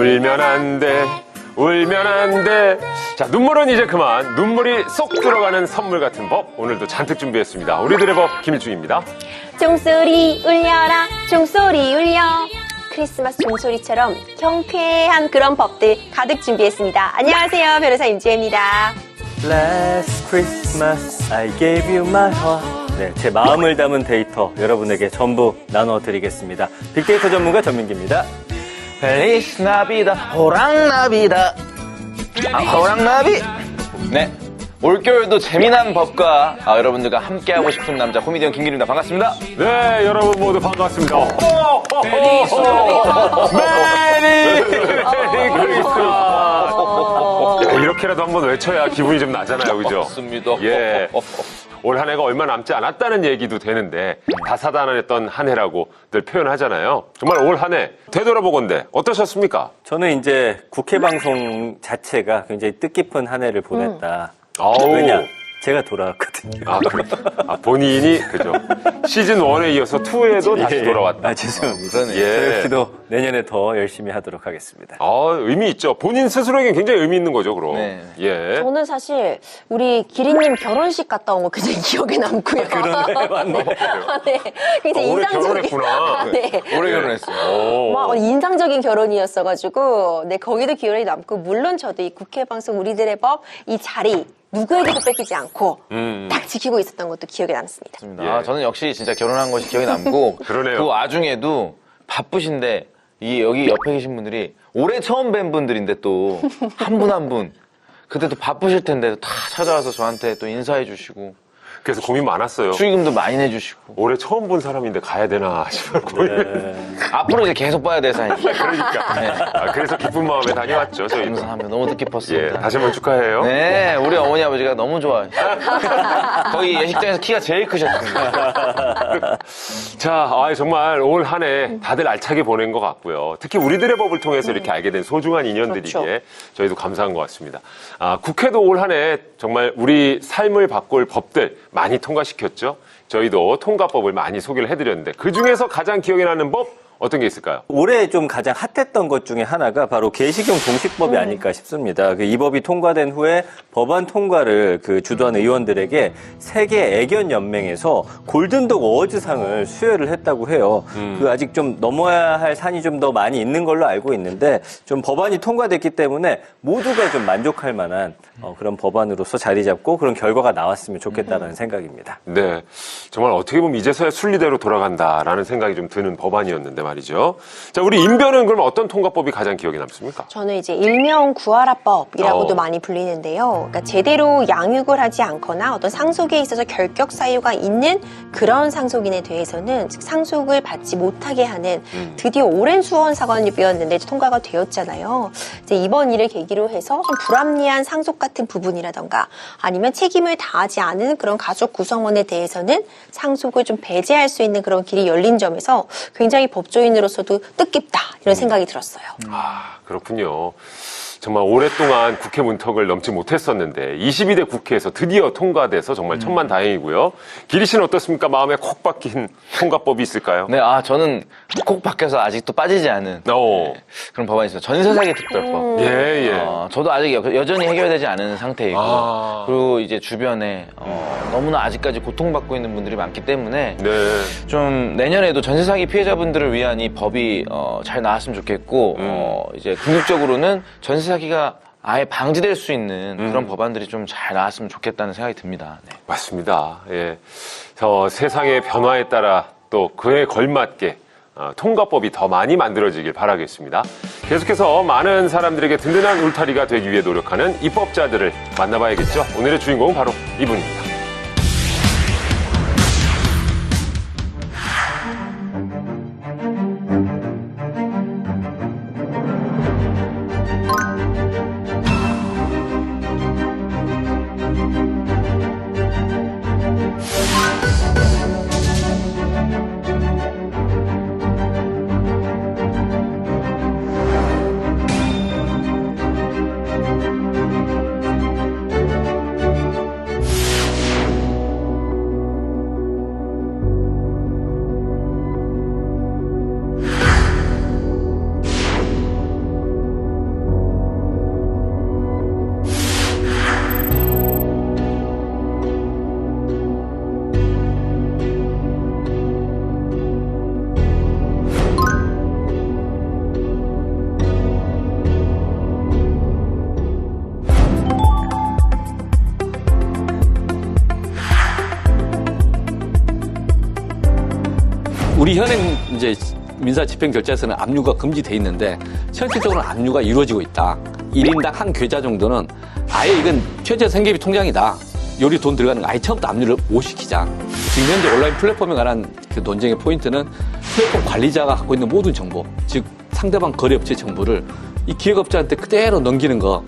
울면 안 돼, 울면 안 돼. 자, 눈물은 이제 그만. 눈물이 쏙 들어가는 선물 같은 법 오늘도 잔뜩 준비했습니다. 우리들의 법 김일중입니다. 종소리 울려라, 종소리 울려. 크리스마스 종소리처럼 경쾌한 그런 법들 가득 준비했습니다. 안녕하세요, 변호사 임지혜입니다. Last Christmas I gave you my heart. 네, 제 마음을 담은 데이터 여러분에게 전부 나눠드리겠습니다. 빅데이터 전문가 전민기입니다. 펠리스 나비다 호랑나비다 호랑나비. 네, 올겨울도 재미난 법과 여러분들과 함께하고 싶은 남자 코미디언 김기입니다. 반갑습니다. 네, 여러분 모두 반갑습니다. 메리 크리스마스. 이렇게라도 한번 외쳐야 기분이 좀 나잖아요, 그죠? 맞습니다. 예. 올 한 해가 얼마 남지 않았다는 얘기도 되는데 다사다난했던 한 해라고들 표현하잖아요. 정말 올 한 해 되돌아보건대 어떠셨습니까? 저는 이제 국회 방송 자체가 굉장히 뜻깊은 한 해를 보냈다. 아우. 왜냐? 제가 돌아왔거든요. 본인이 그죠. 시즌 1에 이어서 2에도 다시 돌아왔다. 죄송합니다. 그러네요. 저 역시도 내년에 더 열심히 하도록 하겠습니다. 의미 있죠. 본인 스스로에겐 굉장히 의미 있는 거죠, 그럼. 네. 예. 저는 사실 우리 기린님 결혼식 갔다 온 거 굉장히 기억에 남고요. 그러네, 맞네. 네, 굉장히 올해 인상적인. 결혼했구나. 네. 올해 결혼했어요. 오. 막 인상적인 결혼이었어가지고, 네, 거기도 기억이 남고, 물론 저도 이 국회 방송 우리들의 법, 이 자리, 누구에게도 뺏기지 않고, 딱 지키고 있었던 것도 기억에 남습니다. 예. 저는 역시 진짜 결혼한 것이 기억에 남고 그러네요. 그 와중에도 바쁘신데 여기 옆에 계신 분들이 올해 처음 뵌 분들인데 또 한 분 한 분 그때 또 바쁘실 텐데 다 찾아와서 저한테 또 인사해 주시고 그래서 고민 많았어요. 축의금도 많이 내주시고 올해 처음 본 사람인데 가야 되나 싶어요. 앞으로 이제 계속 봐야 될 사이니까. 그러니까. 네. 그래서 기쁜 마음에 다녀왔죠, 저희도. 감사합니다. 너무 예, 뜻깊었습니다. 다시 한번 축하해요. 네, 우리 어머니 아버지가 너무 좋아하시죠. 거기 예식장에서 키가 제일 크셨습니다. 자, 정말 올 한 해 다들 알차게 보낸 것 같고요. 특히 우리들의 법을 통해서 이렇게 알게 된 소중한 인연들이기에 그렇죠. 저희도 감사한 것 같습니다. 국회도 올 한 해 정말 우리 삶을 바꿀 법들 많이 통과시켰죠. 저희도 통과법을 많이 소개를 해드렸는데 그중에서 가장 기억에 나는 법 어떤 게 있을까요? 올해 좀 가장 핫했던 것 중에 하나가 바로 개시경 종식법이 아닐까 싶습니다. 이 법이 통과된 후에 법안 통과를 주도한 의원들에게 세계 애견 연맹에서 골든독 어워즈상을 수여를 했다고 해요. 아직 좀 넘어야 할 산이 좀 더 많이 있는 걸로 알고 있는데 좀 법안이 통과됐기 때문에 모두가 좀 만족할 만한 그런 법안으로서 자리 잡고 그런 결과가 나왔으면 좋겠다라는 생각입니다. 네, 정말 어떻게 보면 이제서야 순리대로 돌아간다라는 생각이 좀 드는 법안이었는데 말이죠. 자, 우리 임변은 그럼 어떤 통과법이 가장 기억에 남습니까? 저는 이제 일명 구하라법이라고도 어. 많이 불리는데요. 그러니까 제대로 양육을 하지 않거나 어떤 상속에 있어서 결격 사유가 있는 그런 상속인에 대해서는 즉 상속을 받지 못하게 하는 드디어 오랜 수원 사관이었는데 통과가 되었잖아요. 이제 이번 일을 계기로 해서 좀 불합리한 상속 같은 부분이라던가 아니면 책임을 다하지 않은 그런 가족 구성원에 대해서는 상속을 좀 배제할 수 있는 그런 길이 열린 점에서 굉장히 법조인으로서도 뜻깊다 이런 생각이 들었어요. 그렇군요. 정말 오랫동안 국회 문턱을 넘지 못했었는데 22대 국회에서 드디어 통과돼서 정말 천만다행이고요. 기리 씨는 어떻습니까? 마음에 콕 박힌 통과법이 있을까요? 네, 저는 콕 박혀서 아직도 빠지지 않은 그런 법안이 있어요. 전세사기 특별법. 예. 저도 아직 여전히 해결되지 않은 상태이고 그리고 이제 주변에 너무나 아직까지 고통받고 있는 분들이 많기 때문에 네. 좀 내년에도 전세사기 피해자분들을 위한 이 법이 잘 나왔으면 좋겠고 이제 궁극적으로는 전세사기가 아예 방지될 수 있는 그런 법안들이 좀 잘 나왔으면 좋겠다는 생각이 듭니다. 네. 맞습니다. 예. 세상의 변화에 따라 또 그에 걸맞게 통과법이 더 많이 만들어지길 바라겠습니다. 계속해서 많은 사람들에게 든든한 울타리가 되기 위해 노력하는 입법자들을 만나봐야겠죠. 오늘의 주인공은 바로 이분입니다. 비현행 이제 민사 집행결자에서는 압류가 금지돼 있는데 현실적으로는 압류가 이루어지고 있다. 1인당 한 계좌 정도는 아예 이건 최저 생계비 통장이다. 요리 돈 들어가는 거 아예 처음부터 압류를 못 시키자. 지금 현재 온라인 플랫폼에 관한 그 논쟁의 포인트는 플랫폼 관리자가 갖고 있는 모든 정보, 즉 상대방 거래업체 정보를 이 기획업자한테 그대로 넘기는 거,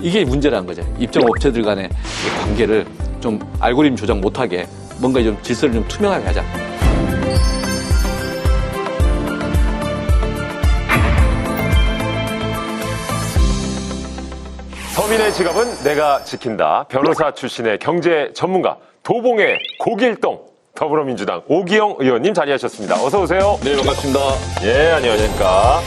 이게 문제라는 거죠. 입점업체들 간의 이 관계를 좀 알고리즘 조작 못하게 뭔가 좀 질서를 좀 투명하게 하자. 서민의 지갑은 내가 지킨다. 변호사 출신의 경제 전문가 도봉의 고길동 더불어민주당 오기영 의원님 자리하셨습니다. 어서 오세요. 네, 반갑습니다. 예, 안녕하십니까.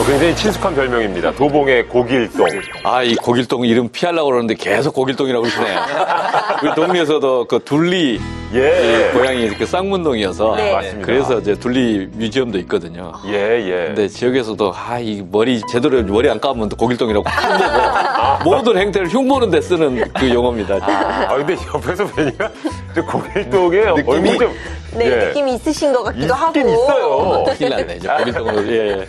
굉장히 친숙한 별명입니다. 도봉의 고길동. 아, 이 고길동 이름 피하려고 그러는데 계속 고길동이라고 그러시네요. 우리 동네에서도 그 둘리 예. 고향이 그 쌍문동이어서 네. 맞습니다. 그래서 이제 둘리 뮤지엄도 있거든요. 예. 근데 지역에서도 이 머리 제대로 머리 안 감으면 또 고길동이라고 흉내고 모든 행태를 흉보는 데 쓰는 그 용어입니다. 근데 옆에서 뵈니까 고길동에 얼굴 좀 네, 예. 느낌이 있으신 것 같기도 하고. 있긴 있어요. 큰일 났네. 이제 고길동으로. 예.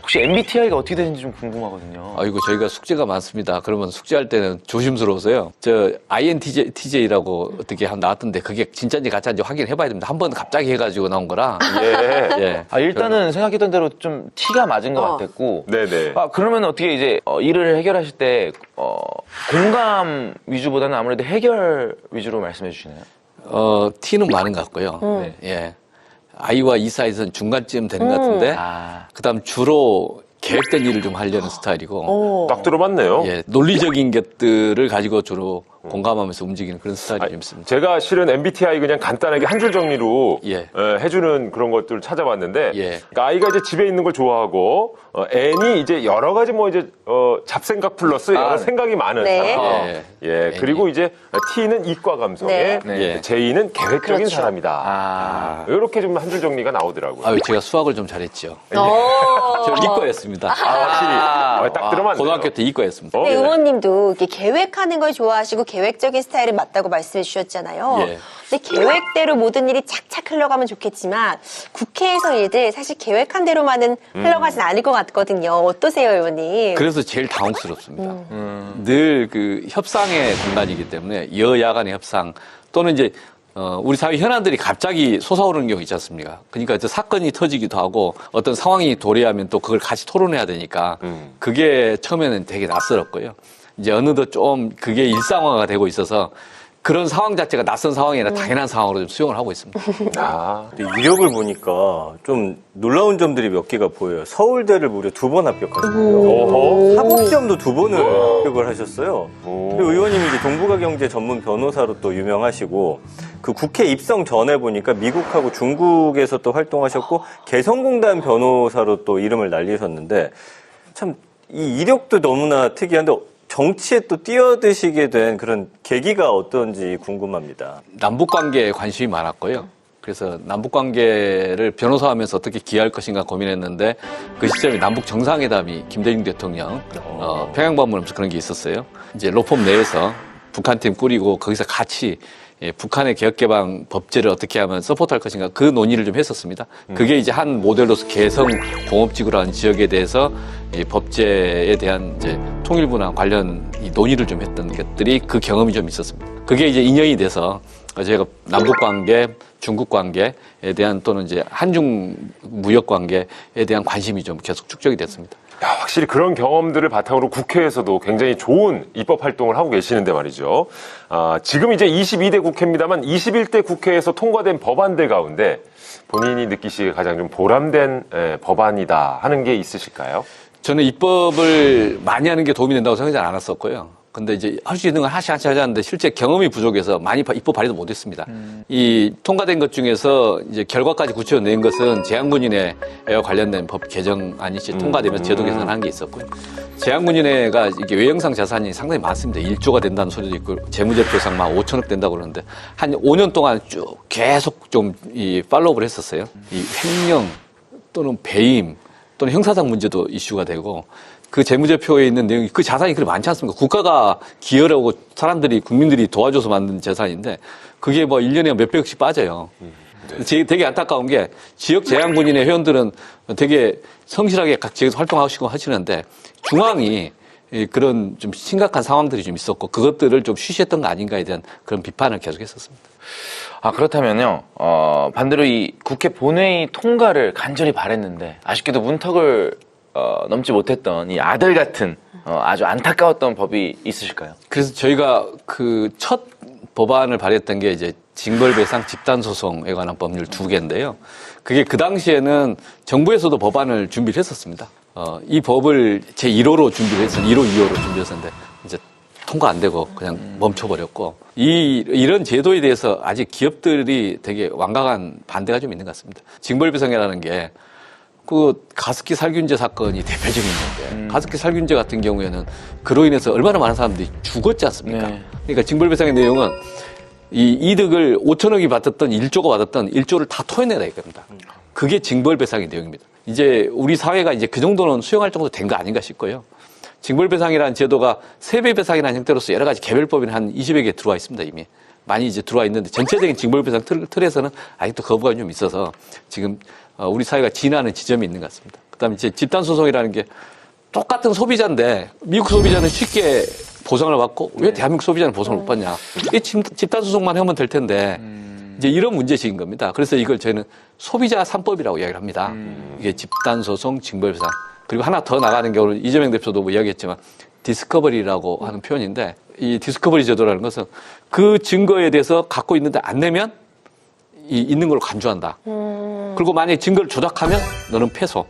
혹시 MBTI가 어떻게 되는지 좀 궁금하거든요. 아이고, 저희가 숙제가 많습니다. 그러면 숙제할 때는 조심스러워서요. 저 INTJ라고 어떻게 나왔던데 그게 진짜인지 가짜인지 확인해 봐야 됩니다. 한 번 갑자기 해가지고 나온 거라. 예. 예. 일단은 생각했던 대로 좀 T가 맞은 것 같았고. 네네. 그러면 어떻게 이제 일을 해결하실 때 공감 위주보다는 아무래도 해결 위주로 말씀해 주시나요? T는 많은 것 같고요. 네. 예. I와 E 사이에서는 중간쯤 되는 것 같은데, 그 다음 주로 계획된 일을 좀 하려는 스타일이고, 딱 들어봤네요. 예, 논리적인 것들을 가지고 주로 공감하면서 움직이는 그런 스타일이 좀 있습니다. 제가 실은 MBTI 그냥 간단하게 한 줄 정리로 예. 해주는 그런 것들을 찾아봤는데, 예. 그러니까 I가 이제 집에 있는 걸 좋아하고, N이 이제 여러 가지 잡생각 플러스 여러 생각이 많은 네. 사람. 예. 예. 그리고 이제 T는 이과 감성에, 네. 예. J는 계획적인 그렇죠. 사람이다. 이렇게 좀 한 줄 정리가 나오더라고요. 아유, 제가 수학을 좀 잘했죠. 어. 저 이과였습니다. 확실히 딱 들어맞네요. 고등학교 때 이과였습니다. 근데 의원님도 이렇게 계획하는 걸 좋아하시고 계획적인 스타일은 맞다고 말씀해 주셨잖아요. 예. 근데 계획대로 모든 일이 착착 흘러가면 좋겠지만 국회에서 일들 사실 계획한 대로만은 흘러가진 않을 것 같거든요. 어떠세요, 의원님? 그래서 제일 당혹스럽습니다. 늘 그 협상의 공간이기 때문에 여야 간의 협상 또는 이제 우리 사회 현안들이 갑자기 솟아오르는 경우 있지 않습니까? 그러니까 저 사건이 터지기도 하고 어떤 상황이 도래하면 또 그걸 같이 토론해야 되니까 그게 처음에는 되게 낯설었고요. 이제 어느덧 좀 그게 일상화가 되고 있어서 그런 상황 자체가 낯선 상황이 아니라 당연한 상황으로 좀 수용을 하고 있습니다. 근데 이력을 보니까 좀 놀라운 점들이 몇 개가 보여요. 서울대를 무려 2번 합격하셨고요. 사법시험도 2번을 합격을 하셨어요. 그리고 의원님이 이제 동북아경제 전문 변호사로 또 유명하시고 그 국회 입성 전에 보니까 미국하고 중국에서 또 활동하셨고 개성공단 변호사로 또 이름을 날리셨는데 참 이 이력도 너무나 특이한데 정치에 또 뛰어드시게 된 그런 계기가 어떤지 궁금합니다. 남북관계에 관심이 많았고요. 그래서 남북관계를 변호사하면서 어떻게 기여할 것인가 고민했는데 그 시점에 남북 정상회담이 김대중 대통령 평양 방문하면서 그런 게 있었어요. 이제 로펌 내에서 북한팀 꾸리고 거기서 같이 북한의 개혁개방 법제를 어떻게 하면 서포트할 것인가 그 논의를 좀 했었습니다. 그게 이제 한 모델로서 개성공업지구라는 지역에 대해서 이 법제에 대한 이제 통일부나 관련 이 논의를 좀 했던 것들이 그 경험이 좀 있었습니다. 그게 이제 인연이 돼서 저희가 남북관계, 중국관계에 대한 또는 이제 한중 무역관계에 대한 관심이 좀 계속 축적이 됐습니다. 확실히 그런 경험들을 바탕으로 국회에서도 굉장히 좋은 입법 활동을 하고 계시는데 말이죠. 지금 이제 22대 국회입니다만 21대 국회에서 통과된 법안들 가운데 본인이 느끼시기에 가장 좀 보람된 법안이다 하는 게 있으실까요? 저는 입법을 많이 하는 게 도움이 된다고 생각하지 않았었고요. 근데 이제 할 수 있는 건 하나씩 하자는데 실제 경험이 부족해서 많이 입법 발의도 못했습니다. 이 통과된 것 중에서 이제 결과까지 구체화낸 것은 재향군인회와 관련된 법 개정안이 이제 통과되면서 제도 개선한 게 있었고요. 재향군인회가 이게 외형상 자산이 상당히 많습니다. 1조가 된다는 소리도 있고 재무제표상 막 5천억 된다고 그러는데 한 5년 동안 쭉 계속 좀 이 팔로우를 했었어요. 이 횡령 또는 배임 또는 형사상 문제도 이슈가 되고 그 재무제표에 있는 내용이 그 자산이 그렇게 많지 않습니까? 국가가 기여를 하고 사람들이 국민들이 도와줘서 만든 재산인데 그게 뭐 1년에 몇백억씩 빠져요. 되게 안타까운 게 지역 재향군인의 회원들은 되게 성실하게 각 지역에서 활동하시고 하시는데 중앙이 그런 좀 심각한 상황들이 좀 있었고 그것들을 좀 쉬쉬했던 거 아닌가에 대한 그런 비판을 계속했었습니다. 아, 그렇다면요, 반대로 이 국회 본회의 통과를 간절히 바랬는데 아쉽게도 문턱을 넘지 못했던 이 아들 같은 아주 안타까웠던 법이 있으실까요? 그래서 저희가 그 첫 법안을 발의했던 게 이제 징벌배상 집단소송에 관한 법률 2개인데요. 그게 그 당시에는 정부에서도 법안을 준비를 했었습니다. 이 법을 제1호로 준비를 했어요. 1호, 2호로 준비했었는데 이제 통과 안 되고 그냥 멈춰버렸고 이런 제도에 대해서 아직 기업들이 되게 완강한 반대가 좀 있는 것 같습니다. 징벌배상이라는 게 그 가습기 살균제 사건이 대표적인 건데 가습기 살균제 같은 경우에는 그로 인해서 얼마나 많은 사람들이 죽었지 않습니까? 네. 그러니까 징벌배상의 내용은 이 이득을 5천억이 받았던 1조가 받았던 1조를 다 토해내라 이겁니다. 그게 징벌배상의 내용입니다. 이제 우리 사회가 이제 그 정도는 수용할 정도 된 거 아닌가 싶고요. 징벌배상이라는 제도가 세배배상이라는 형태로서 여러 가지 개별법이 한 20여 개 들어와 있습니다, 이미. 많이 이제 들어와 있는데 전체적인 징벌배상 틀에서는 아직도 거부감이 좀 있어서 지금 우리 사회가 진화하는 지점이 있는 것 같습니다. 그 다음에 이제 집단소송이라는 게 똑같은 소비자인데 미국 소비자는 쉽게 보상을 받고 왜 대한민국 소비자는 보상을 못 받냐. 이 집단소송만 하면 될 텐데 이제 이런 문제식인 겁니다. 그래서 이걸 저희는 소비자 3법이라고 이야기를 합니다. 이게 집단소송, 징벌배상. 그리고 하나 더 나가는 경우는 이재명 대표도 뭐 이야기했지만 디스커버리라고 하는 표현인데 이 디스커버리 제도라는 것은 그 증거에 대해서 갖고 있는데 안 내면 있는 걸로 간주한다. 그리고 만약에 증거를 조작하면 너는 패소.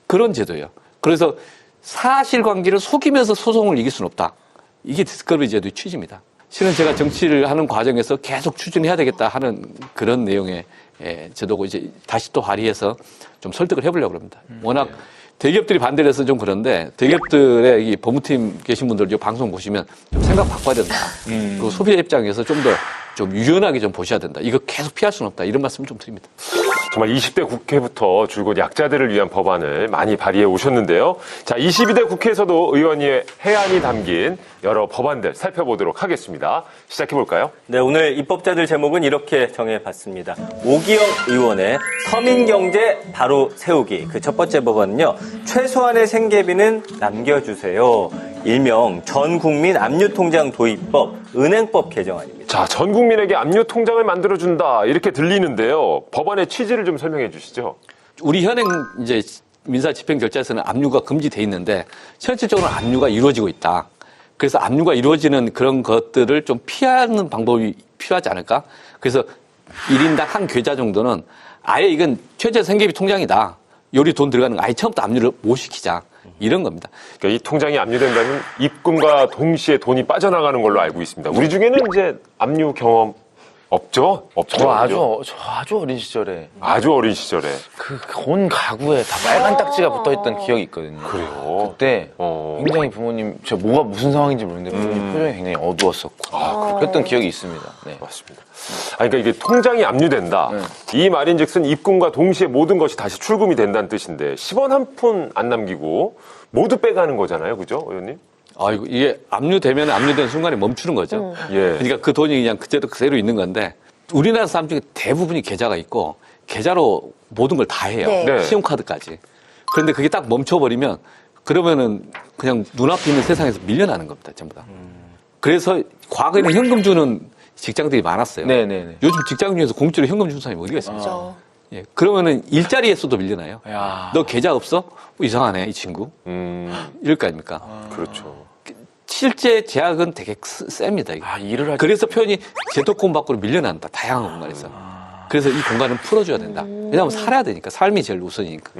그런 제도예요. 그래서 사실관계를 속이면서 소송을 이길 수는 없다. 이게 디스커버리 제도의 취지입니다. 실은 제가 정치를 하는 과정에서 계속 추진해야 되겠다 하는 그런 내용의 제도고 이제 다시 또 발의해서 좀 설득을 해보려고 합니다. 워낙 대기업들이 반대를 해서 좀 그런데 대기업들의 이 법무팀 계신 분들 이 방송 보시면 좀 생각 바꿔야 된다. 그리고 소비자 입장에서 좀 더 좀 유연하게 좀 보셔야 된다. 이거 계속 피할 수는 없다. 이런 말씀 좀 드립니다. 정말 20대 국회부터 줄곧 약자들을 위한 법안을 많이 발의해 오셨는데요. 자, 22대 국회에서도 의원의 해안이 담긴 여러 법안들 살펴보도록 하겠습니다. 시작해 볼까요? 네, 오늘 입법자들 제목은 이렇게 정해봤습니다. 오기영 의원의 서민경제 바로 세우기. 그 첫 번째 법안은요. 최소한의 생계비는 남겨주세요. 일명 전국민 압류통장 도입법, 은행법 개정안입니다. 자, 전 국민에게 압류 통장을 만들어준다 이렇게 들리는데요. 법안의 취지를 좀 설명해 주시죠. 우리 현행 이제 민사 집행 절차에서는 압류가 금지돼 있는데 현실적으로 압류가 이루어지고 있다. 그래서 압류가 이루어지는 그런 것들을 좀 피하는 방법이 필요하지 않을까? 그래서 1인당 한 계좌 정도는 아예 이건 최저 생계비 통장이다. 요리 돈 들어가는 거 아예 처음부터 압류를 못 시키자. 이런 겁니다. 그러니까 이 통장이 압류된다면 입금과 동시에 돈이 빠져나가는 걸로 알고 있습니다. 우리 중에는 이제 압류 경험 없죠? 저 아주 어린 시절에 아주 어린 시절에. 그 온 가구에 다 빨간 딱지가 붙어있던 기억이 있거든요. 그래요? 그때 굉장히 부모님, 제가 뭐가 무슨 상황인지 모르는데 부모님 표정이 굉장히 어두웠었고 그랬던 기억이 있습니다. 네. 맞습니다. 그러니까 이게 통장이 압류된다. 이 말인즉슨 입금과 동시에 모든 것이 다시 출금이 된다는 뜻인데 10원 한 푼 안 남기고 모두 빼가는 거잖아요, 그죠, 의원님? 아이고 이게 압류되면 압류된 순간에 멈추는 거죠. 예. 그러니까 그 돈이 그냥 그대로 있는 건데 우리나라 사람 중에 대부분이 계좌가 있고 계좌로 모든 걸 다 해요. 네. 네. 신용카드까지. 그런데 그게 딱 멈춰버리면 그러면은 그냥 눈앞에 있는 세상에서 밀려나는 겁니다, 전부 다. 그래서 과거에는 현금 주는 직장들이 많았어요. 네네네. 요즘 직장 중에서 공짜로 현금 주는 사람이 어디가 있습니까? 그렇죠. 예. 그러면은 일자리에서도 밀려나요. 야. 너 계좌 없어? 이상하네, 이 친구. 이럴 거 아닙니까? 그렇죠. 실제 제약은 되게 셉니다. 이게. 일을 할 그래서 표현이 제도권 밖으로 밀려난다. 다양한 공간에서. 그래서 이 공간은 풀어줘야 된다. 왜냐하면 살아야 되니까. 삶이 제일 우선이니까.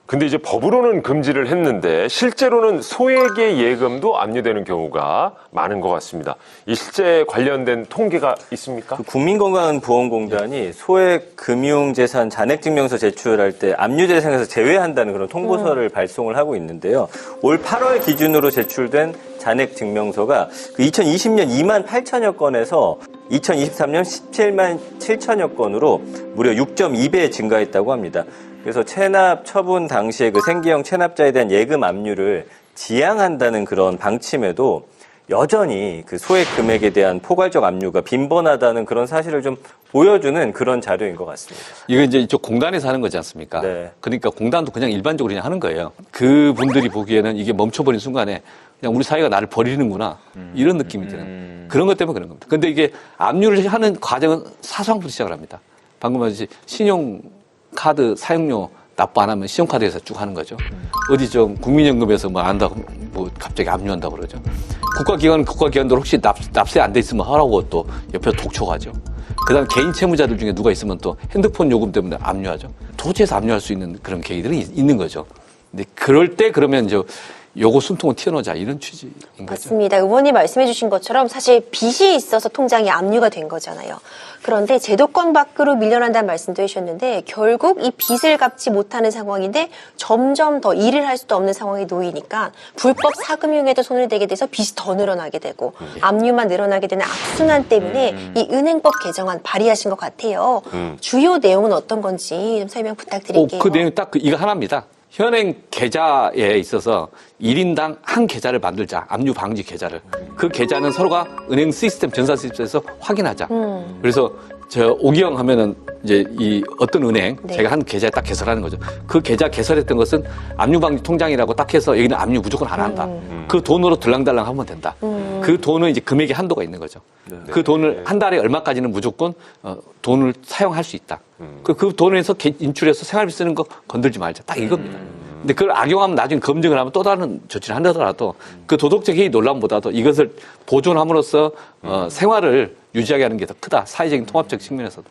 근데 이제 법으로는 금지를 했는데 실제로는 소액의 예금도 압류되는 경우가 많은 것 같습니다. 이 실제 관련된 통계가 있습니까? 그 국민건강보험공단이 소액 금융재산 잔액증명서 제출할 때 압류 대상에서 제외한다는 그런 통보서를 발송을 하고 있는데요. 올 8월 기준으로 제출된 잔액증명서가 그 2020년 2만 8천여 건에서 2023년 17만 7천여 건으로 무려 6.2배 증가했다고 합니다. 그래서 체납 처분 당시에 그 생계형 체납자에 대한 예금 압류를 지양한다는 그런 방침에도 여전히 그 소액 금액에 대한 포괄적 압류가 빈번하다는 그런 사실을 좀 보여주는 그런 자료인 것 같습니다. 이거 이제 이쪽 공단에서 하는 거지 않습니까? 네. 그러니까 공단도 그냥 일반적으로 그냥 하는 거예요. 그분들이 보기에는 이게 멈춰버린 순간에 그냥 우리 사회가 나를 버리는구나. 이런 느낌이 드는. 그런 것 때문에 그런 겁니다. 근데 이게 압류를 하는 과정은 사소한부터 시작을 합니다. 방금 말했듯이 신용카드 사용료 납부 안 하면 신용카드에서 쭉 하는 거죠. 어디 좀 국민연금에서 뭐 안 한다고 뭐 갑자기 압류한다고 그러죠. 국가기관들은 혹시 납세 안 돼 있으면 하라고 또 옆에 독촉하죠. 그다음 개인 채무자들 중에 누가 있으면 또 핸드폰 요금 때문에 압류하죠. 도처에서 압류할 수 있는 그런 계기들이 있는 거죠. 근데 그럴 때 그러면 이제 요거 숨통을 튀어놓자 이런 취지인 거죠. 맞습니다. 의원님 말씀해 주신 것처럼 사실 빚이 있어서 통장이 압류가 된 거잖아요. 그런데 제도권 밖으로 밀려난다는 말씀도 해주셨는데 결국 이 빚을 갚지 못하는 상황인데 점점 더 일을 할 수도 없는 상황에 놓이니까 불법 사금융에도 손을 대게 돼서 빚이 더 늘어나게 되고 압류만 늘어나게 되는 악순환 때문에 이 은행법 개정안 발의하신 것 같아요. 주요 내용은 어떤 건지 좀 설명 부탁드릴게요. 그 내용이 딱 이거 하나입니다. 현행 계좌에 있어서 1인당 한 계좌를 만들자. 압류 방지 계좌를. 그 계좌는 서로가 은행 시스템, 전산 시스템에서 확인하자. 그래서 저 오기영 하면은 이제 이 어떤 은행 네. 제가 한 계좌에 딱 개설하는 거죠. 그 계좌 개설했던 것은 압류 방지 통장이라고 딱 해서 여기는 압류 무조건 안 한다. 그 돈으로 들랑달랑 하면 된다. 그 돈은 이제 금액의 한도가 있는 거죠. 그 돈을 한 달에 얼마까지는 무조건 돈을 사용할 수 있다. 그 돈에서 인출해서 생활비 쓰는 거 건들지 말자. 딱 이겁니다. 근데 그걸 악용하면 나중에 검증을 하면 또 다른 조치를 한다더라도 그 도덕적 해이 논란보다도 이것을 보존함으로써 생활을 유지하게 하는 게 더 크다. 사회적인 통합적 측면에서도.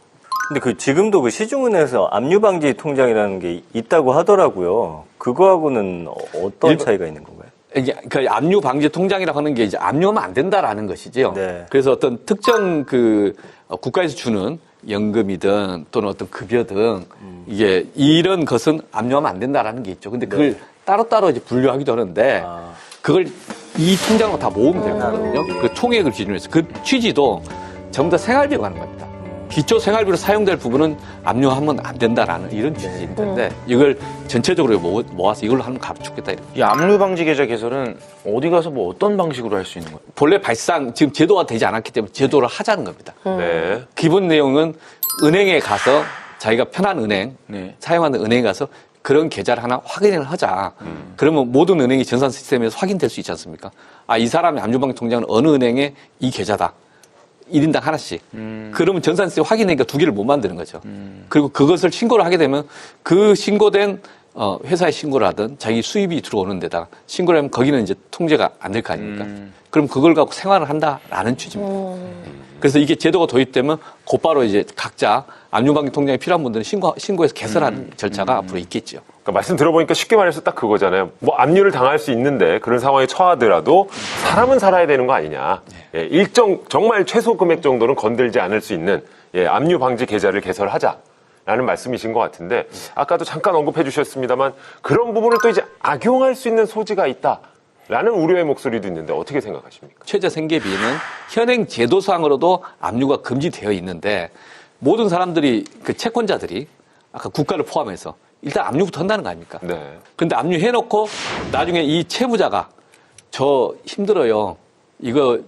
근데 그 지금도 그 시중은행에서 압류방지 통장이라는 게 있다고 하더라고요. 그거하고는 어떤 차이가 있는 건가요? 이게 그 압류 방지 통장이라고 하는 게 이제 압류하면 안 된다라는 것이죠. 네. 그래서 어떤 특정 그 국가에서 주는 연금이든 또는 어떤 급여 등 이게 이런 것은 압류하면 안 된다라는 게 있죠. 근데 그걸 따로따로 이제 분류하기도 하는데 그걸 이 통장으로 다 모으면 되거든요. 그 총액을 기준으로 해서 그 취지도 전부 다 생활비로 가는 겁니다. 기초 생활비로 사용될 부분은 압류하면 안 된다라는 이런 취지인데 이걸 전체적으로 모아서 이걸로 하면 값죽겠다 이렇게. 이 압류 방지 계좌 개설은 어디 가서 뭐 어떤 방식으로 할 수 있는 거예요? 본래 발상 지금 제도가 되지 않았기 때문에 제도를 하자는 겁니다. 네. 기본 내용은 은행에 가서 자기가 편한 은행, 네. 사용하는 은행에 가서 그런 계좌를 하나 확인을 하자. 그러면 모든 은행이 전산 시스템에서 확인될 수 있지 않습니까? 아, 이 사람의 압류방지 통장은 어느 은행의 이 계좌다. 1인당 하나씩. 그러면 전산 시스템 확인하니까 두 개를 못 만드는 거죠. 그리고 그것을 신고를 하게 되면 그 신고된 회사에 신고를 하든 자기 수입이 들어오는 데다가 신고를 하면 거기는 이제 통제가 안 될 거 아닙니까? 그럼 그걸 갖고 생활을 한다라는 취지입니다. 그래서 이게 제도가 도입되면 곧바로 이제 각자 압류방지 통장이 필요한 분들은 신고해서 개설하는 절차가 앞으로 있겠죠. 그러니까 말씀 들어보니까 쉽게 말해서 딱 그거잖아요. 뭐 압류를 당할 수 있는데 그런 상황에 처하더라도 사람은 살아야 되는 거 아니냐. 예, 일정 정말 최소 금액 정도는 건들지 않을 수 있는 압류 방지 계좌를 개설하자라는 말씀이신 것 같은데 아까도 잠깐 언급해 주셨습니다만 그런 부분을 또 이제 악용할 수 있는 소지가 있다라는 우려의 목소리도 있는데 어떻게 생각하십니까? 최저 생계비는 현행 제도상으로도 압류가 금지되어 있는데 모든 사람들이 그 채권자들이 아까 국가를 포함해서 일단 압류부터 한다는 거 아닙니까? 네. 근데 압류해놓고 나중에 이 채무자가 저 힘들어요. 이거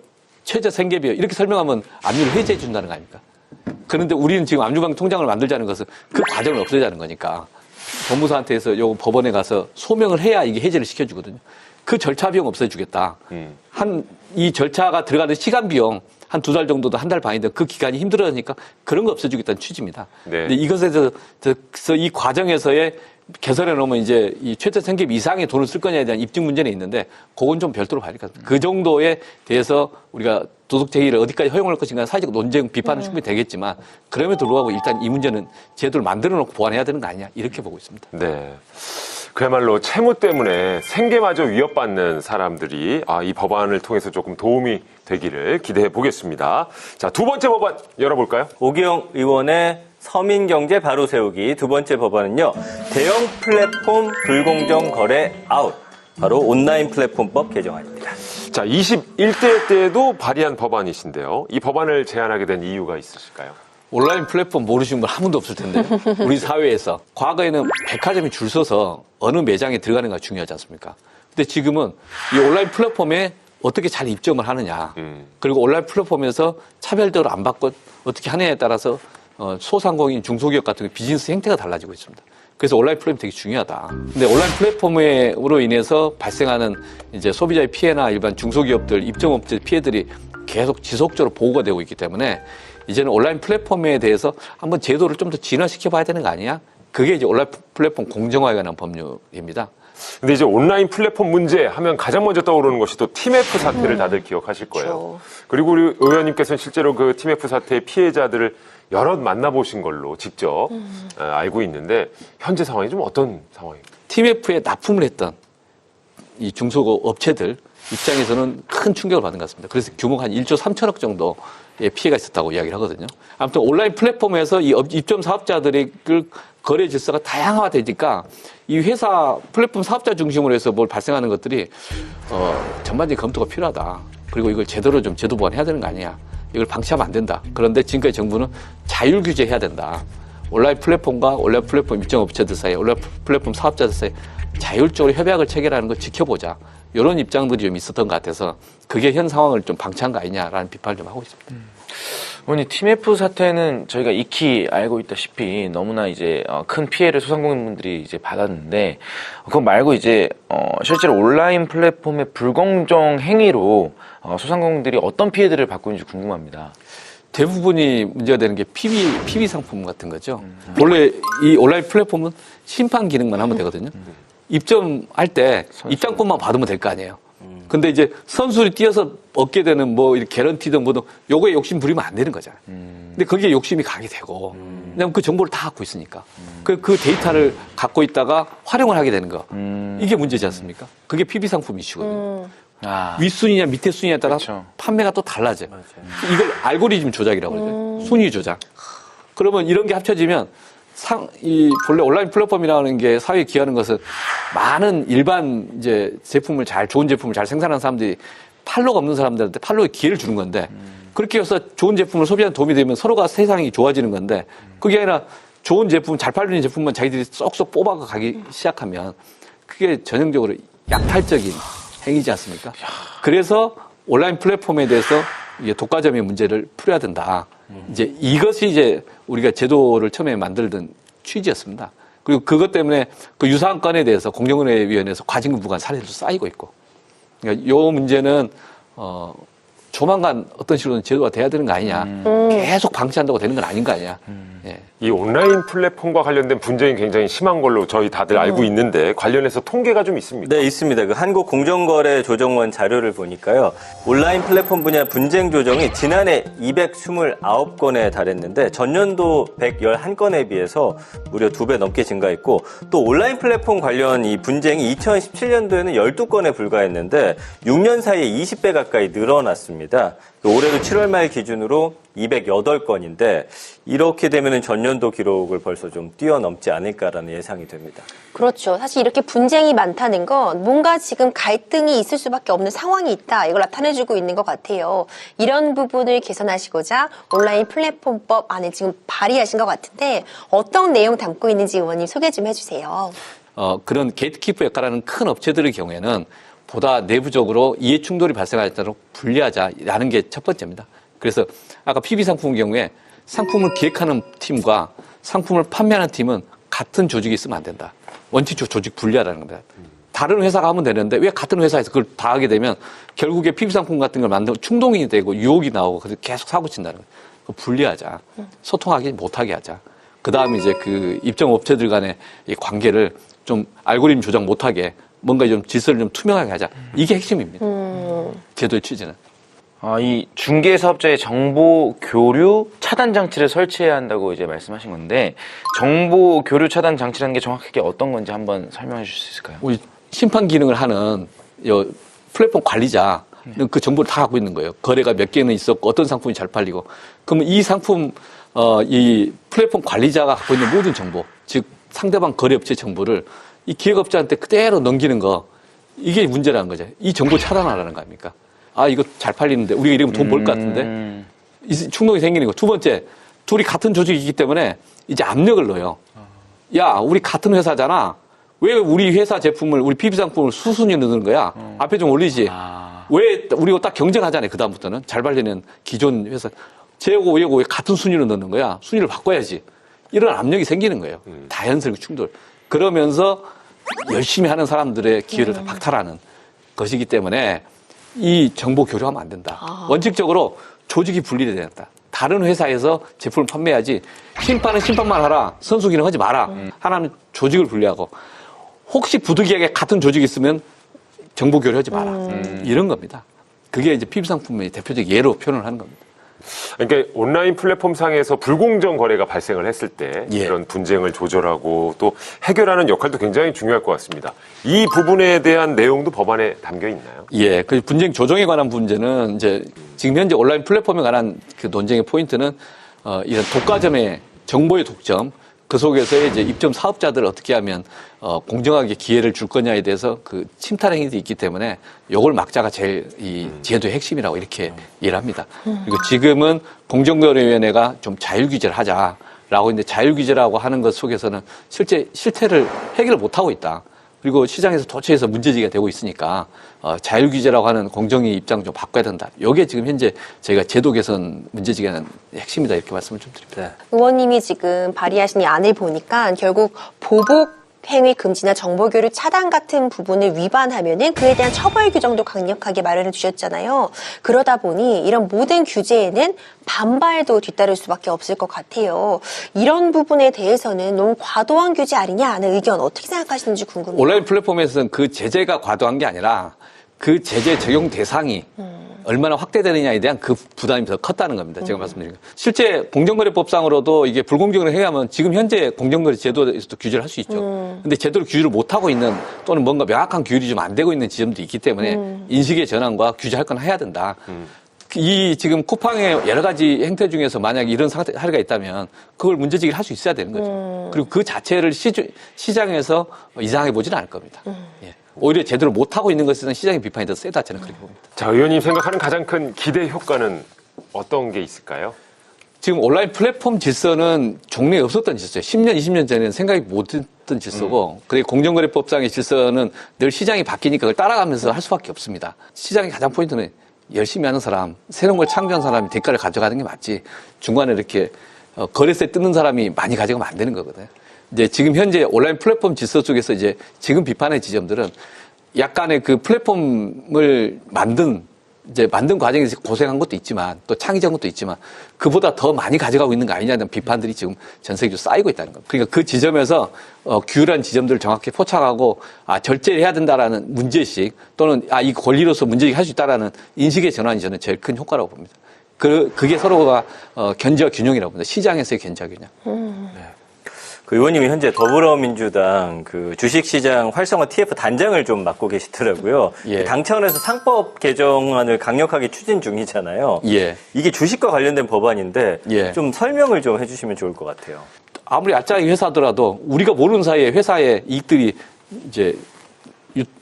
최저 생계비요. 이렇게 설명하면 압류를 해제해 준다는 거 아닙니까? 그런데 우리는 지금 압류방지 통장을 만들자는 것은 그 과정을 없애자는 거니까 법무사한테 해서 요 법원에 가서 소명을 해야 이게 해제를 시켜주거든요. 그 절차 비용 없애주겠다. 이 절차가 들어가는 시간 비용 한 2달 정도도 한 달 반인데 그 기간이 힘들어지니까 그런 거 없애주겠다는 취지입니다. 네. 근데 이것에서 이 과정에서의 개설해 놓으면 이제 이 최저 생계비 이상의 돈을 쓸 거냐에 대한 입증 문제는 있는데 그건 좀 별도로 봐야 될 것 같습니다. 그 정도에 대해서 우리가 도덕제의를 어디까지 허용할 것인가 사회적 논쟁 비판은 충분히 되겠지만 그럼에도 불구하고 일단 이 문제는 제도를 만들어 놓고 보완해야 되는 거 아니냐 이렇게 보고 있습니다. 네. 그야말로 채무 때문에 생계마저 위협받는 사람들이 이 법안을 통해서 조금 도움이 되기를 기대해 보겠습니다. 자, 두 번째 법안 열어볼까요? 오기영 의원의 서민경제 바로 세우기 두 번째 법안은요. 대형 플랫폼 불공정 거래 아웃. 바로 온라인 플랫폼법 개정안입니다. 자, 1대 때도 발의한 법안이신데요. 이 법안을 제안하게 된 이유가 있으실까요? 온라인 플랫폼 모르시는 분 한 분도 없을 텐데 우리 사회에서 과거에는 백화점이 줄 서서 어느 매장에 들어가는가 중요하지 않습니까? 근데 지금은 이 온라인 플랫폼에 어떻게 잘 입점을 하느냐 그리고 온라인 플랫폼에서 차별적으로 안 받고 어떻게 하느냐에 따라서 소상공인 중소기업 같은 비즈니스 형태가 달라지고 있습니다. 그래서 온라인 플랫폼이 되게 중요하다. 근데 온라인 플랫폼으로 인해서 발생하는 이제 소비자의 피해나 일반 중소기업들, 입점업체 피해들이 계속 지속적으로 보고가 되고 있기 때문에 이제는 온라인 플랫폼에 대해서 한번 제도를 좀 더 진화시켜 봐야 되는 거 아니야? 그게 이제 온라인 플랫폼 공정화에 관한 법률입니다. 근데 이제 온라인 플랫폼 문제 하면 가장 먼저 떠오르는 것이 또 TMF 사태를 다들 기억하실 거예요. 그렇죠. 그리고 우리 의원님께서는 실제로 그 TMF 사태의 피해자들을 여럿 만나보신 걸로 직접 알고 있는데 현재 상황이 좀 어떤 상황입니까? TMF에 납품을 했던 이 중소업체들 입장에서는 큰 충격을 받은 것 같습니다. 그래서 규모가 한 1조 3천억 정도의 피해가 있었다고 이야기를 하거든요. 아무튼 온라인 플랫폼에서 이 입점 사업자들의 거래 질서가 다양화되니까 이 회사 플랫폼 사업자 중심으로 해서 뭘 발생하는 것들이 전반적인 검토가 필요하다. 그리고 이걸 제대로 좀 제도 보완해야 되는 거 아니냐. 이걸 방치하면 안 된다. 그런데 지금까지 정부는 자율 규제해야 된다. 온라인 플랫폼과 온라인 플랫폼 입점업체들 사이, 온라인 플랫폼 사업자들 사이 자율적으로 협약을 체결하는 걸 지켜보자. 이런 입장들이 좀 있었던 것 같아서 그게 현 상황을 좀 방치한 거 아니냐라는 비판을 좀 하고 있습니다. 의원님, TMF 사태는 저희가 익히 알고 있다시피 너무나 이제 큰 피해를 소상공인분들이 이제 받았는데 그거 말고 이제 실제로 온라인 플랫폼의 불공정 행위로 소상공인들이 어떤 피해들을 받고 있는지 궁금합니다. 대부분이 문제가 되는 게 PB 상품 같은 거죠. 원래 이 온라인 플랫폼은 심판 기능만 하면 되거든요. 입점할 때 입장권만 받으면 될 거 아니에요. 근데 이제 선수를 뛰어서 얻게 되는 뭐 이렇게 개런티든 뭐든 요거에 욕심 부리면 안 되는 거잖아요. 근데 거기에 욕심이 가게 되고 왜냐면 그 정보를 다 갖고 있으니까 그 데이터를 갖고 있다가 활용을 하게 되는 거 이게 문제지 않습니까? 그게 PB 상품 이슈거든요. 윗순위냐 밑에 순위에 따라 그렇죠. 판매가 또 달라져요. 이걸 알고리즘 조작이라고 그러죠. 순위 조작. 그러면 이런 게 합쳐지면 본래 온라인 플랫폼이라는 게 사회에 기여하는 것은 많은 일반 이제 좋은 제품을 잘 생산하는 사람들이 팔로가 없는 사람들한테 팔로에 기회를 주는 건데 그렇게 해서 좋은 제품을 소비하는 도움이 되면 서로가 세상이 좋아지는 건데 그게 아니라 좋은 제품, 잘 팔리는 제품만 자기들이 쏙쏙 뽑아가기 시작하면 그게 전형적으로 약탈적인 행위지 않습니까? 그래서 온라인 플랫폼에 대해서 이게 독과점의 문제를 풀어야 된다. 이제 이것이 이제 우리가 제도를 처음에 만들던 취지였습니다. 그리고 그것 때문에 그 유사한 건에 대해서 공정거래위원회에서 과징금부가 사례도 쌓이고 있고. 그러니까 요 문제는 조만간 어떤 식으로는 제도가 돼야 되는 거 아니냐. 계속 방치한다고 되는 건 아닌 거 아니냐. 예. 이 온라인 플랫폼과 관련된 분쟁이 굉장히 심한 걸로 저희 다들 알고 있는데 관련해서 통계가 좀 있습니까? 네, 있습니다. 그 한국공정거래조정원 자료를 보니까요. 온라인 플랫폼 분야 분쟁 조정이 지난해 229건에 달했는데 전년도 111건에 비해서 무려 2배 넘게 증가했고 또 온라인 플랫폼 관련 이 분쟁이 2017년도에는 12건에 불과했는데 6년 사이에 20배 가까이 늘어났습니다. 올해도 7월 말 기준으로 208건인데 이렇게 되면 전년도 기록을 벌써 좀 뛰어넘지 않을까라는 예상이 됩니다. 그렇죠. 사실 이렇게 분쟁이 많다는 건 뭔가 지금 갈등이 있을 수밖에 없는 상황이 있다. 이걸 나타내주고 있는 것 같아요. 이런 부분을 개선하시고자 온라인 플랫폼법 안에 지금 발의하신 것 같은데 어떤 내용 담고 있는지 의원님 소개 좀 해주세요. 그런 게이트키퍼 역할하는 큰 업체들의 경우에는 보다 내부적으로 이해 충돌이 발생하지 않도록 분리하자라는 게 첫 번째입니다. 그래서 아까 PB 상품의 경우에 상품을 기획하는 팀과 상품을 판매하는 팀은 같은 조직이 있으면 안 된다. 원칙적으로 조직 분리하라는 겁니다. 다른 회사가 하면 되는데 왜 같은 회사에서 그걸 다 하게 되면 결국에 PB 상품 같은 걸 만들고 충동이 되고 유혹이 나오고 그래서 계속 사고 친다는 거예요. 그거 분리하자. 소통하기 못하게 하자. 그 다음에 이제 그 입점 업체들 간의 이 관계를 좀 알고리즘 조작 못하게 뭔가 좀 질서를 좀 투명하게 하자. 이게 핵심입니다. 제도의 취지는. 이 중개 사업자의 정보 교류 차단 장치를 설치해야 한다고 이제 말씀하신 건데 정보 교류 차단 장치라는 게 정확하게 어떤 건지 한번 설명해 주실 수 있을까요? 우리 심판 기능을 하는 플랫폼 관리자 그 정보를 다 갖고 있는 거예요. 거래가 몇 개는 있었고 어떤 상품이 잘 팔리고. 그러면 이 상품 이 플랫폼 관리자가 갖고 있는 모든 정보, 즉 상대방 거래업체 정보를 이 기획업자한테 그대로 넘기는 거 이게 문제라는 거죠. 이 정보 차단하라는 거 아닙니까? 아, 이거 잘 팔리는데 우리가 이러면 돈 벌 것 같은데 충동이 생기는 거. 두 번째, 둘이 같은 조직이기 때문에 이제 압력을 넣어요. 야, 우리 같은 회사잖아. 왜 우리 회사 제품을, 우리 PB 상품을 수순위 넣는 거야? 앞에 좀 올리지. 왜 우리가 딱 경쟁하잖아요. 그다음부터는 잘 팔리는 기존 회사. 쟤하고 얘하고 왜 같은 순위로 넣는 거야? 순위를 바꿔야지. 이런 압력이 생기는 거예요. 자연스럽게 충돌. 그러면서 열심히 하는 사람들의 기회를 다 박탈하는 것이기 때문에 이 정보 교류하면 안 된다. 원칙적으로 조직이 분리돼야 된다. 다른 회사에서 제품을 판매하지 심판은 심판만 하라. 선수기는 하지 마라. 하나는 조직을 분리하고 혹시 부득이하게 같은 조직이 있으면 정보 교류하지 마라. 이런 겁니다. 그게 이제 PB 상품의 대표적 예로 표현을 하는 겁니다. 그러니까 온라인 플랫폼 상에서 불공정 거래가 발생을 했을 때 예. 이런 분쟁을 조절하고 또 해결하는 역할도 굉장히 중요할 것 같습니다. 이 부분에 대한 내용도 법안에 담겨 있나요? 예, 그 분쟁 조정에 관한 문제는 이제 지금 현재 온라인 플랫폼에 관한 그 논쟁의 포인트는 이런 독과점의 정보의 독점, 그 속에서 이제 입점 사업자들을 어떻게 하면 공정하게 기회를 줄 거냐에 대해서 그 침탈 행위도 있기 때문에 요걸 막자가 제일 이 제도의 핵심이라고 이렇게 이해를 합니다. 그리고 지금은 공정거래위원회가 좀 자율 규제를 하자라고 이제 자율 규제라고 하는 것 속에서는 실제 실태를 해결을 못 하고 있다. 그리고 시장에서 도처에서 문제제기가 되고 있으니까 자율 규제라고 하는 공정위 입장을 좀 바꿔야 된다. 이게 지금 현재 저희가 제도 개선 문제제기하는 핵심이다 이렇게 말씀을 좀 드립니다. 의원님이 지금 발의하신 이 안을 보니까 결국 보복 행위 금지나 정보 교류 차단 같은 부분을 위반하면은 그에 대한 처벌 규정도 강력하게 마련해 주셨잖아요. 그러다 보니 이런 모든 규제에는 반발도 뒤따를 수밖에 없을 것 같아요. 이런 부분에 대해서는 너무 과도한 규제 아니냐 하는 의견 어떻게 생각하시는지 궁금해요. 온라인 플랫폼에서는 그 제재가 과도한 게 아니라 그 제재 적용 대상이 얼마나 확대되느냐에 대한 그 부담이 더 컸다는 겁니다. 제가 말씀드린 거. 실제 공정거래법상으로도 이게 불공정을 해야하면 지금 현재 공정거래 제도에서도 규제를 할 수 있죠. 근데 제대로 규제를 못하고 있는 또는 뭔가 명확한 규율이 좀 안 되고 있는 지점도 있기 때문에 인식의 전환과 규제할 건 해야 된다. 이 지금 쿠팡의 여러 가지 행태 중에서 만약에 이런 사례가 있다면 그걸 문제제기를 할 수 있어야 되는 거죠. 그리고 그 자체를 시장에서 이상하게 보지는 않을 겁니다. 예. 오히려 제대로 못하고 있는 것에 대한 시장의 비판이 더 세다 저는 그렇게 봅니다. 자, 의원님 생각하는 가장 큰 기대 효과는 어떤 게 있을까요? 지금 온라인 플랫폼 질서는 종래에 없었던 질서예요. 10년, 20년 전에는 생각이 못했던 질서고 그리고 공정거래법상의 질서는 늘 시장이 바뀌니까 그걸 따라가면서 할 수밖에 없습니다. 시장의 가장 포인트는 열심히 하는 사람, 새로운 걸 창조한 사람이 대가를 가져가는 게 맞지 중간에 이렇게 거래세 뜯는 사람이 많이 가져가면 안 되는 거거든요. 이제 지금 현재 온라인 플랫폼 질서 쪽에서 이제 지금 비판의 지점들은 약간의 그 플랫폼을 만든 과정에서 고생한 것도 있지만 또 창의적인 것도 있지만 그보다 더 많이 가져가고 있는 거 아니냐는 비판들이 지금 전 세계적으로 쌓이고 있다는 겁니다. 그러니까 그 지점에서 규율한 지점들을 정확히 포착하고 절제해야 된다라는 문제의식 또는 이 권리로서 문제의식 할 수 있다라는 인식의 전환이 저는 제일 큰 효과라고 봅니다. 그게 서로가 견제와 균형이라고 봅니다. 시장에서의 견제와 균형. 네. 그 의원님이 현재 더불어민주당 그 주식시장 활성화 TF 단장을 좀 맡고 계시더라고요. 예. 당 차원에서 상법 개정안을 강력하게 추진 중이잖아요. 예. 이게 주식과 관련된 법안인데 예. 좀 설명을 좀 해주시면 좋을 것 같아요. 아무리 알짜기 회사더라도 우리가 모르는 사이에 회사의 이익들이 이제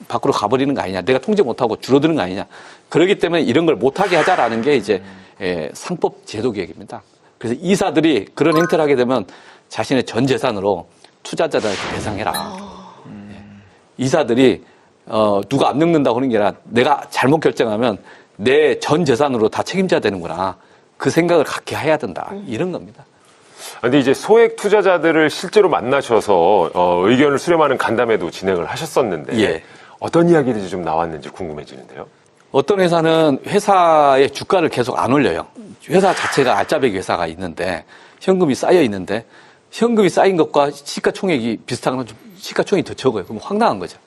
밖으로 가버리는 거 아니냐. 내가 통제 못하고 줄어드는 거 아니냐. 그렇기 때문에 이런 걸 못하게 하자라는 게 이제 상법 제도 개혁입니다. 그래서 이사들이 그런 행태를 하게 되면 자신의 전 재산으로 투자자들한테 배상해라. 이사들이 누가 안 늙는다고 하는 게 아니라 내가 잘못 결정하면 내 전 재산으로 다 책임져야 되는구나. 그 생각을 갖게 해야 된다. 이런 겁니다. 근데 이제 소액 투자자들을 실제로 만나셔서 의견을 수렴하는 간담회도 진행을 하셨었는데 예. 어떤 이야기들이 좀 나왔는지 궁금해지는데요. 어떤 회사는 회사의 주가를 계속 안 올려요. 회사 자체가 알짜배기 회사가 있는데 현금이 쌓여 있는데 현금이 쌓인 것과 시가총액이 비슷한 건 시가총액이 더 적어요. 그럼 황당한 거죠.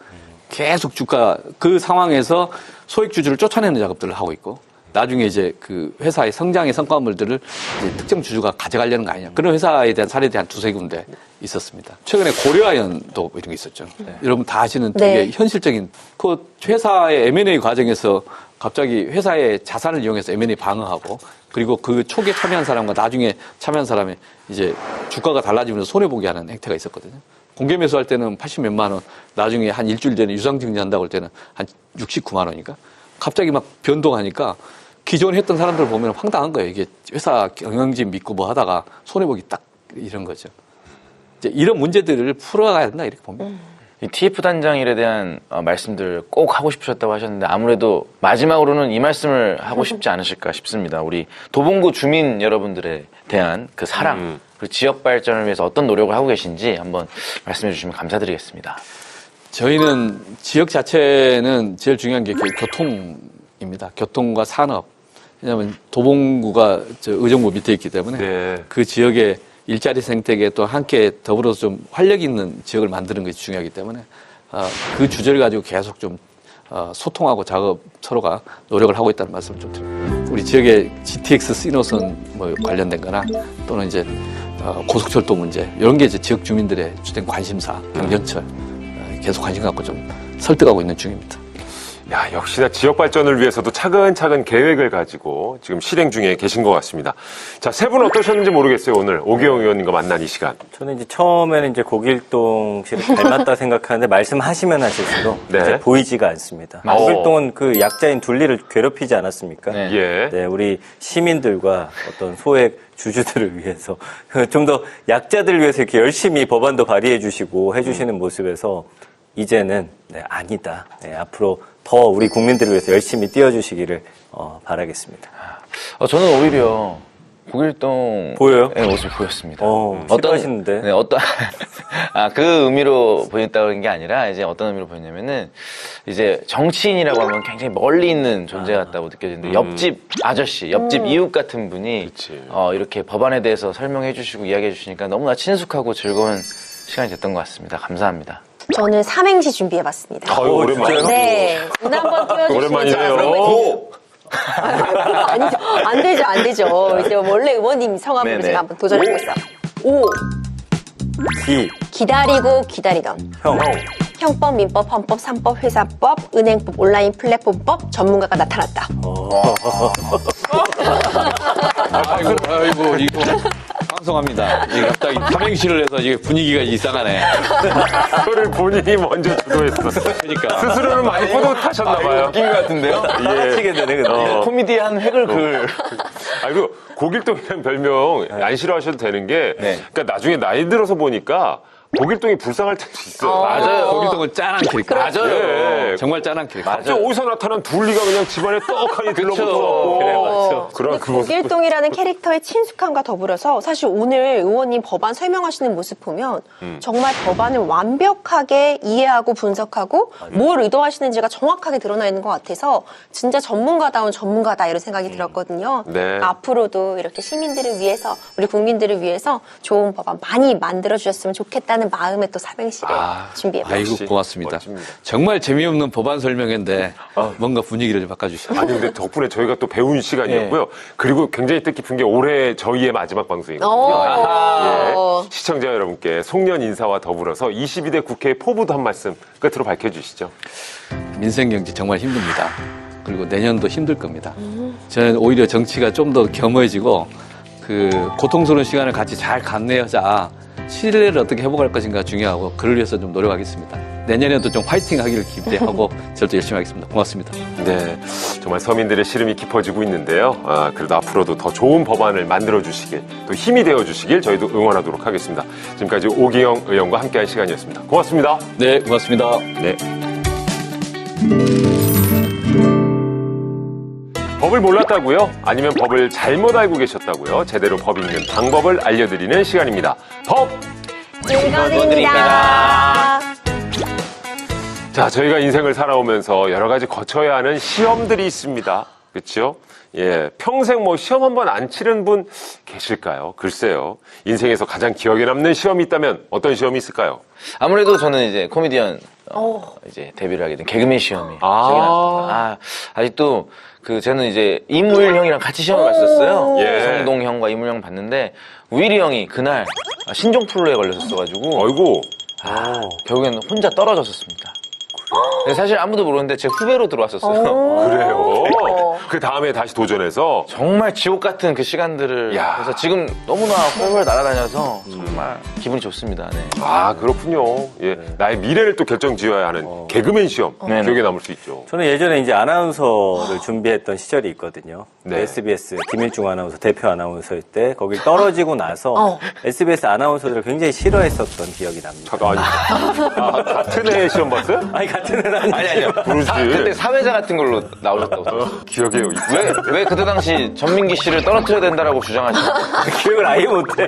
계속 주가 그 상황에서 소액주주를 쫓아내는 작업들을 하고 있고 나중에 이제 그 회사의 성장의 성과물들을 이제 특정 주주가 가져가려는 거 아니냐. 그런 회사에 대한 사례들이 한 두세 군데 있었습니다. 최근에 고려아연도 이런 게 있었죠. 여러분 다 아시는 되게 현실적인 그 회사의 M&A 과정에서 갑자기 회사의 자산을 이용해서 M&A 방어하고 그리고 그 초기에 참여한 사람과 나중에 참여한 사람이 이제 주가가 달라지면서 손해보게 하는 행태가 있었거든요. 공개 매수할 때는 80 몇만 원, 나중에 한 일주일 전에 유상증자 한다고 할 때는 한 69만 원인가? 갑자기 막 변동하니까 기존에 했던 사람들 보면 황당한 거예요. 이게 회사 경영진 믿고 뭐 하다가 손해보기 딱 이런 거죠. 이제 이런 문제들을 풀어가야 된다 이렇게 봅니다. 이 TF 단장 일에 대한 말씀들 꼭 하고 싶으셨다고 하셨는데 아무래도 마지막으로는 이 말씀을 하고 싶지 않으실까 싶습니다. 우리 도봉구 주민 여러분들에 대한 그 사랑 그리고 지역 발전을 위해서 어떤 노력을 하고 계신지 한번 말씀해 주시면 감사드리겠습니다. 저희는 지역 자체는 제일 중요한 게 교통입니다. 교통과 산업. 왜냐하면 도봉구가 의정부 밑에 있기 때문에 네. 그 지역의 일자리 생태계 또 함께 더불어서 좀 활력 있는 지역을 만드는 것이 중요하기 때문에 그 주제를 가지고 계속 좀 소통하고 작업 서로가 노력을 하고 있다는 말씀을 좀 드립니다. 우리 지역의 GTX 시노선 뭐 관련된 거나 또는 이제 고속철도 문제 이런 게 이제 지역 주민들의 주된 관심사, 경전철 계속 관심 갖고 좀 설득하고 있는 중입니다. 야, 역시나 지역 발전을 위해서도 차근차근 계획을 가지고 지금 실행 중에 계신 것 같습니다. 자, 세 분 어떠셨는지 모르겠어요. 오늘 오기영 의원님과 만난 이 시간. 저는 이제 처음에는 이제 고길동 씨를 닮았다 생각하는데 말씀하시면 하실수록 네. 이제 보이지가 않습니다. 어. 고길동은 그 약자인 둘리를 괴롭히지 않았습니까? 네. 예. 네, 우리 시민들과 어떤 소액 주주들을 위해서 좀 더 약자들을 위해서 이렇게 열심히 법안도 발의해 주시고 해주시는 모습에서 이제는 네, 아니다. 네, 앞으로 더 우리 국민들을 위해서 열심히 뛰어주시기를 바라겠습니다. 저는 오히려 고길동 보여요? 의 모습이 보였습니다. 싫어하시는데. 네, 그 의미로 보였다는 게 아니라 이제 어떤 의미로 보였냐면은 이제 정치인이라고 하면 굉장히 멀리 있는 존재 같다고 느껴지는데 옆집 아저씨, 옆집 이웃 같은 분이 그치. 이렇게 법안에 대해서 설명해 주시고 이야기해 주시니까 너무나 친숙하고 즐거운 시간이 됐던 것 같습니다. 감사합니다. 저는 삼행시 준비해봤습니다. 아유, 오랜만이에요. 네. 운 한번 띄워주시면 오랜만이네요. 아니죠. 안 되죠. 이제 원래 의원님 성함으로 네네. 제가 한번 도전해보겠어요. 오. 기다리고 기다리던. 형법, 민법, 헌법, 삼법, 회사법, 은행법, 온라인 플랫폼법 전문가가 나타났다. 아이고, 이거 방송합니다. 이게 갑자기 삼행시를 해서 이게 분위기가 이상하네. 그거를 본인이 먼저 주도했어. 그러니까. 스스로는 많이 뿌듯하셨나봐요. 웃긴 것 같은데요? 따라치게 되네, 근데. 코미디한 획을 그을. 아이고, 고길동이라는 별명 안 싫어하셔도 되는 게, 네. 그러니까 나중에 나이 들어서 보니까 고길동이 불쌍할 때도 있어요. 맞아요. 고길동은 짠한 캐릭터. 맞아요. 예. 정말 짠한 캐릭터. 갑자기 어디서 나타난 둘리가 그냥 집안에 떡하니 들러붙어갖고. 그래, 맞죠. 그런 그 모습. 고길동이라는 캐릭터의 친숙함과 더불어서 사실 오늘 의원님 법안 설명하시는 모습 보면 정말 법안을 완벽하게 이해하고 분석하고 뭘 의도하시는지가 정확하게 드러나 있는 것 같아서 진짜 전문가다운 전문가다 이런 생각이 들었거든요. 네. 앞으로도 이렇게 시민들을 위해서 우리 국민들을 위해서 좋은 법안 많이 만들어 주셨으면 좋겠다는 마음에 또 삼행시를 준비해봤습니다. 아이고, 고맙습니다. 멋집니다. 정말 재미없는 법안 설명인데 뭔가 분위기를 좀 바꿔주시죠. 아니, 근데 덕분에 저희가 또 배운 시간이었고요. 그리고 굉장히 뜻깊은 게 올해 저희의 마지막 방송이거든요. 예. 시청자 여러분께 송년 인사와 더불어서 22대 국회의 포부도 한 말씀 끝으로 밝혀주시죠. 민생 경제 정말 힘듭니다. 그리고 내년도 힘들 겁니다. 저는 오히려 정치가 좀 더 겸허해지고 그 고통스러운 시간을 같이 잘 감내하자 신뢰를 어떻게 회복할 것인가 중요하고 그를 위해서 좀 노력하겠습니다. 내년에도 좀 화이팅 하기를 기대하고 저도 열심히 하겠습니다. 고맙습니다. 네, 정말 서민들의 시름이 깊어지고 있는데요. 그래도 앞으로도 더 좋은 법안을 만들어주시길, 또 힘이 되어주시길 저희도 응원하도록 하겠습니다. 지금까지 오기영 의원과 함께한 시간이었습니다. 고맙습니다. 네, 고맙습니다. 네. 법을 몰랐다고요? 아니면 법을 잘못 알고 계셨다고요? 제대로 법 읽는 방법을 알려드리는 시간입니다. 법! 읽어드립니다. 자, 저희가 인생을 살아오면서 여러 가지 거쳐야 하는 시험들이 있습니다. 그렇죠? 예, 평생 뭐 시험 한 번 안 치른 분 계실까요? 글쎄요. 인생에서 가장 기억에 남는 시험이 있다면 어떤 시험이 있을까요? 아무래도 저는 이제 코미디언 이제 데뷔를 하게 된 개그맨 시험이 기억이 납니다. 아직도 저는 이제 이무일 형이랑 같이 시험을 봤었어요. 예. 성동 형과 이무일 형 봤는데 우일이 형이 그날 신종 플루에 걸렸었어가지고 어이구. 결국에는 혼자 떨어졌었습니다. 근데 사실 아무도 모르는데 제 후배로 들어왔었어요. 그래요? 그 다음에 다시 도전해서 정말 지옥 같은 그 시간들을 야. 그래서 지금 너무나 훨훨 날아다녀서 정말 기분이 좋습니다. 네. 아, 그렇군요. 예. 나의 미래를 또 결정지어야 하는 개그맨 시험. 네네. 기억에 남을 수 있죠. 저는 예전에 이제 아나운서를 준비했던 시절이 있거든요. 네. SBS 김일중 아나운서 대표 아나운서일 때 거길 떨어지고 나서 SBS 아나운서들을 굉장히 싫어했었던 기억이 납니다. 잠깐, 아니. 같은 해 시험 봤어요? 아니 같은 애는 아니요. 부르지. 그때 사회자 같은 걸로 나오셨다고. 기억에요. 왜 그때 당시 전민기 씨를 떨어뜨려야 된다라고 주장하시나요? 기억을 아예 못해.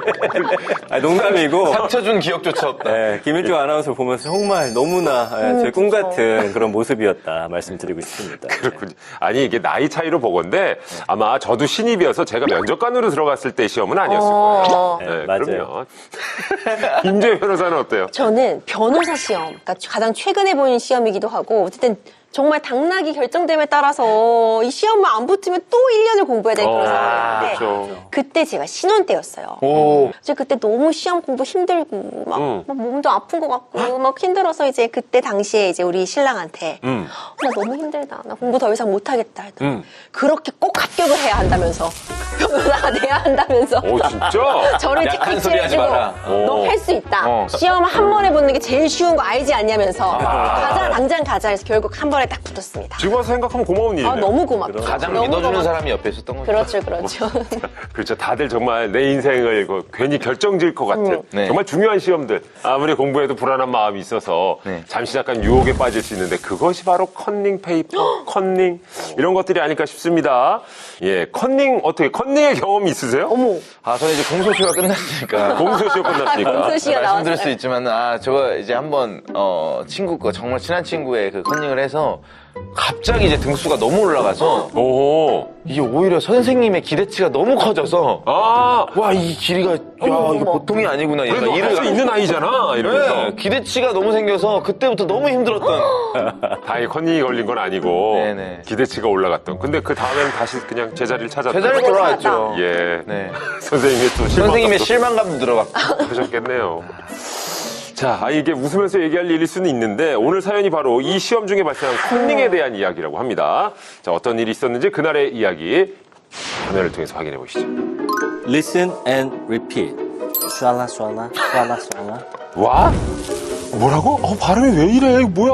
아니, 농담이고. 상처 준 기억조차 없다. 네, 김일중 아나운서 보면서 정말 너무나 제 꿈 같은 그런 모습이었다 말씀드리고 싶습니다. 그렇군요. 아니, 이게 나이 차이로 보건데 아마 저도 신입이어서 제가 면접관으로 들어갔을 때 시험은 아니었을 거예요. 네, 맞아요. 그럼요. 김재현 변호사는 어때요? 저는 변호사 시험, 그러니까 가장 최근에 보인 시험이기도 하고, 어쨌든 정말 당락이 결정됨에 따라서 이 시험만 안 붙으면 또 1년을 공부해야 되는 그런 상황이었는데, 그렇죠. 그때 제가 신혼 때였어요. 오. 이제 그때 너무 시험 공부 힘들고, 막 몸도 아픈 것 같고, 막 힘들어서 이제 그때 당시에 이제 우리 신랑한테, 나 너무 힘들다. 나 공부 더 이상 못하겠다. 했더니 그렇게 꼭 합격을 해야 한다면서. 변호사가 돼야 한다면서. 오, 진짜? 저를 약한 소리 하지 지키해주고 마라. 너 할 수 있다. 어. 시험 한 번에 붙는 게 제일 쉬운 거 알지 않냐면서 가자 당장 가자 해서 결국 한 번에 딱 붙었습니다. 지금 와서 생각하면 고마운 일이네요. 아 너무 고맙다. 가장 너무 믿어주는 고맙다. 사람이 옆에 있었던 거죠. 그렇죠, 그렇죠. 그렇죠. 다들 정말 내 인생을 괜히 결정질 것 같은 네. 정말 중요한 시험들. 아무리 공부해도 불안한 마음이 있어서 네. 잠시 약간 유혹에 빠질 수 있는데 그것이 바로 컨닝 페이퍼, 컨닝 이런 것들이 아닐까 싶습니다. 예, 컨닝의 경험이 있으세요? 어머. 아, 저는 이제 공소시효가 끝났으니까. 공소시효 끝났으니까. 공소시효 말씀드릴 수 나왔어요. 있지만, 저거 이제 한번, 정말 친한 친구의 그 컨닝을 해서 갑자기 이제 등수가 너무 올라가서 오. 이게 오히려 선생님의 기대치가 너무 커져서 아, 와, 이 길이가, 야, 이거 보통이 아니구나. 얘가 그래도 할 수 있는 아이잖아. 이러면서. 네, 기대치가 너무 생겨서 그때부터 너무 힘들었던. 다행히 컨닝이 걸린 건 아니고 네네. 기대치가 올라갔던. 근데 그 다음에는 다시 그냥 제자리를 찾았던. 제자리 돌아왔죠. 예. 네. 선생님의 또 선생님의 실망감도 실망감도 들어갔고. 하셨겠네요. 자, 이게 웃으면서 얘기할 일일 수는 있는데 오늘 사연이 바로 이 시험 중에 발생한 컨닝에 대한 이야기라고 합니다. 자, 어떤 일이 있었는지 그날의 이야기 화면을 통해서 확인해 보시죠. Listen and repeat. 쏴라 쏴라 쏴라 쏴라. 와? 뭐라고? 발음이 왜 이래? 이거 뭐야?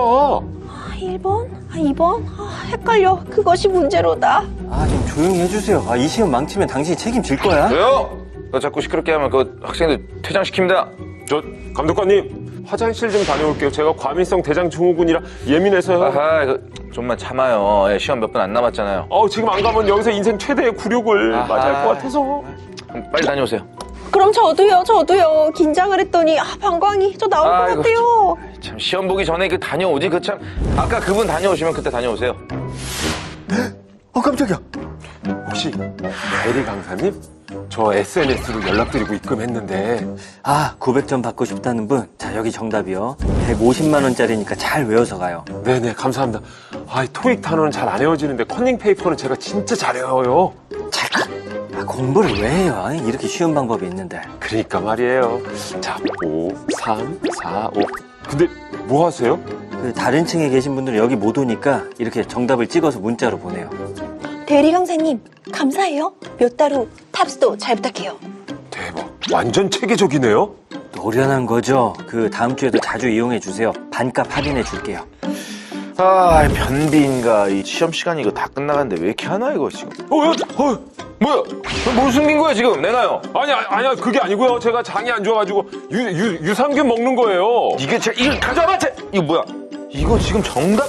아, 1번? 아, 2번? 아, 헷갈려. 그것이 문제로다. 좀 조용히 해주세요. 이 시험 망치면 당신이 책임질 거야. 왜요? 너 자꾸 시끄럽게 하면 그 학생들 퇴장시킵니다. 저 감독관님 화장실 좀 다녀올게요. 제가 과민성 대장 증후군이라 예민해서요. 아하, 좀만 참아요. 예, 시험 몇 분 안 남았잖아요. 지금 안 가면 여기서 인생 최대의 굴욕을 아하. 맞이할 것 같아서. 그럼 빨리 다녀오세요. 그럼 저도요. 긴장을 했더니 방광이 저 나올 것 아이고, 같아요. 참 시험 보기 전에 그 다녀오지 그 참 아까 그분 다녀오시면 그때 다녀오세요. 깜짝이야. 혹시 대리 강사님? 저 SNS로 연락드리고 입금했는데 900점 받고 싶다는 분. 자, 여기 정답이요. 150만 원짜리니까 잘 외워서 가요. 네네 감사합니다. 토익 단어는 잘 안 외워지는데 컨닝 페이퍼는 제가 진짜 잘 외워요. 공부를 왜 해요? 이렇게 쉬운 방법이 있는데. 그러니까 말이에요. 자, 5, 3, 4, 5. 근데 뭐 하세요? 다른 층에 계신 분들은 여기 못 오니까 이렇게 정답을 찍어서 문자로 보내요. 대리 강사님, 감사해요. 몇 달 후 탑스도 잘 부탁해요. 대박. 완전 체계적이네요. 노련한 거죠. 다음 주에도 자주 이용해 주세요. 반값 할인해 줄게요. 변비인가 이 시험 시간이 이거 다 끝나갔는데 왜 이렇게 하나 이거 지금? 뭐야? 뭘 숨긴 거야 지금? 내놔요. 아니야. 그게 아니고요. 제가 장이 안 좋아가지고 유산균 먹는 거예요. 이거 가져와봐. 이거 뭐야? 이거 지금 정답?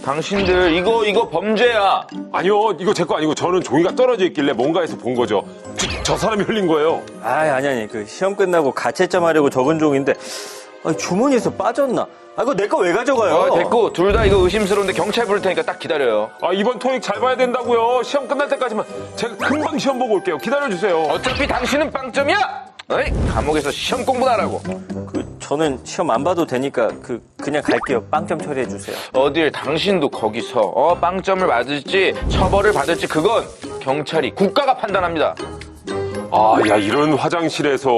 당신들 이거 범죄야. 아니요. 이거 제 거 아니고 저는 종이가 떨어져 있길래 뭔가에서 본 거죠. 저 사람이 흘린 거예요. 아니. 시험 끝나고 가채점 하려고 적은 종인데 주머니에서 빠졌나? 그거 내 거 왜 가져가요? 됐고 둘 다 이거 의심스러운데 경찰 부를 테니까 딱 기다려요. 이번 토익 잘 봐야 된다고요. 시험 끝날 때까지만 제가 금방 시험 보고 올게요. 기다려주세요. 어차피 당신은 빵점이야. 어이? 감옥에서 시험 공부나 하라고. 저는 시험 안 봐도 되니까 그냥 갈게요. 빵점 처리해 주세요. 어딜 당신도 거기서 빵점을 맞을지 처벌을 받을지 그건 경찰이 국가가 판단합니다. 아, 야, 이런 화장실에서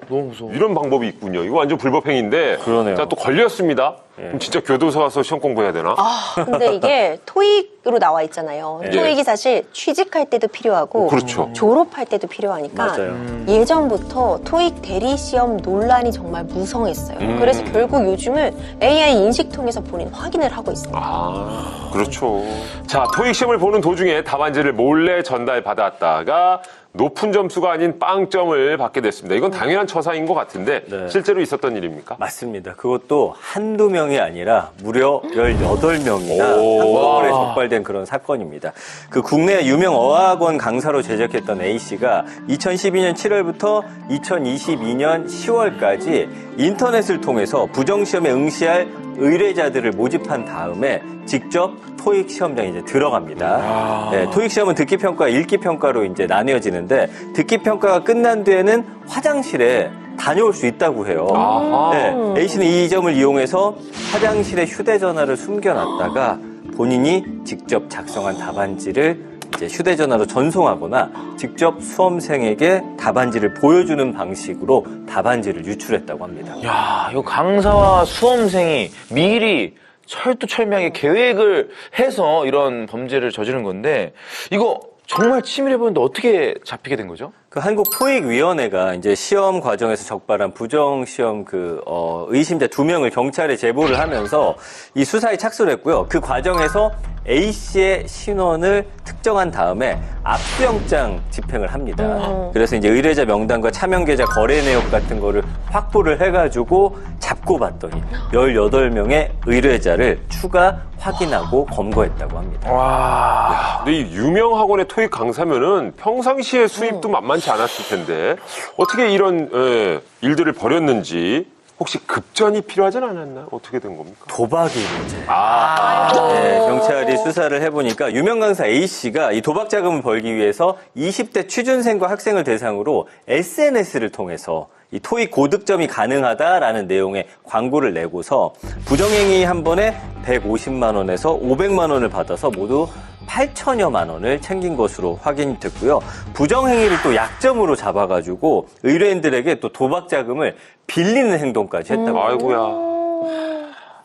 너무 무서워. 이런 방법이 있군요. 이거 완전 불법행위인데. 그러네요. 자, 또 걸렸습니다. 그럼 진짜 교도소 가서 시험 공부해야 되나? 근데 이게 토익으로 나와 있잖아요. 예. 토익이 사실 취직할 때도 필요하고 그렇죠. 졸업할 때도 필요하니까 맞아요. 예전부터 토익 대리 시험 논란이 정말 무성했어요. 그래서 결국 요즘은 AI 인식 통해서 본인 확인을 하고 있습니다. 아, 그렇죠. 자, 토익 시험을 보는 도중에 답안지를 몰래 전달받았다가 높은 점수가 아닌 빵점을 받게 됐습니다. 이건 당연한 처사인 것 같은데 네. 실제로 있었던 일입니까? 맞습니다. 그것도 한두 명이 아니라 무려 18명이나 오. 한꺼번에 적발된 그런 사건입니다. 그 국내 유명 어학원 강사로 재직했던 A씨가 2012년 7월부터 2022년 10월까지 인터넷을 통해서 부정시험에 응시할 의뢰자들을 모집한 다음에 직접 토익 시험장에 이제 들어갑니다. 네, 토익 시험은 듣기 평가, 읽기 평가로 이제 나뉘어지는데 듣기 평가가 끝난 뒤에는 화장실에 다녀올 수 있다고 해요. 아하. 네, A씨는 이 점을 이용해서 화장실에 휴대전화를 숨겨놨다가 본인이 직접 작성한 답안지를 이제 휴대전화로 전송하거나 직접 수험생에게 답안지를 보여주는 방식으로 답안지를 유출했다고 합니다. 야, 이거 강사와 수험생이 미리 철두철미하게 계획을 해서 이런 범죄를 저지른 건데 이거 정말 치밀해보는데 어떻게 잡히게 된 거죠? 그 한국토익위원회가 이제 시험 과정에서 적발한 부정시험 의심자 2명을 경찰에 제보를 하면서 이 수사에 착수를 했고요. 그 과정에서 A씨의 신원을 특정한 다음에 압수영장 집행을 합니다. 그래서 이제 의뢰자 명단과 차명계좌 거래 내역 같은 거를 확보를 해가지고 잡고 봤더니 18명의 의뢰자를 추가 확인하고 검거했다고 합니다. 와. 근데 이 유명 학원의 토익 강사면은 평상시에 수입도 만만치 않았을 텐데 어떻게 이런 일들을 벌였는지 혹시 급전이 필요하진 않았나요? 어떻게 된 겁니까? 도박이 문제. 네, 경찰이 수사를 해보니까 유명 강사 A씨가 이 도박 자금을 벌기 위해서 20대 취준생과 학생을 대상으로 SNS를 통해서 이 토익 고득점이 가능하다라는 내용의 광고를 내고서 부정행위 한 번에 150만 원에서 500만 원을 받아서 모두 8천여만 원을 챙긴 것으로 확인이 됐고요. 부정행위를 또 약점으로 잡아가지고 의뢰인들에게 또 도박 자금을 빌리는 행동까지 했다고 합니다. 아이고야.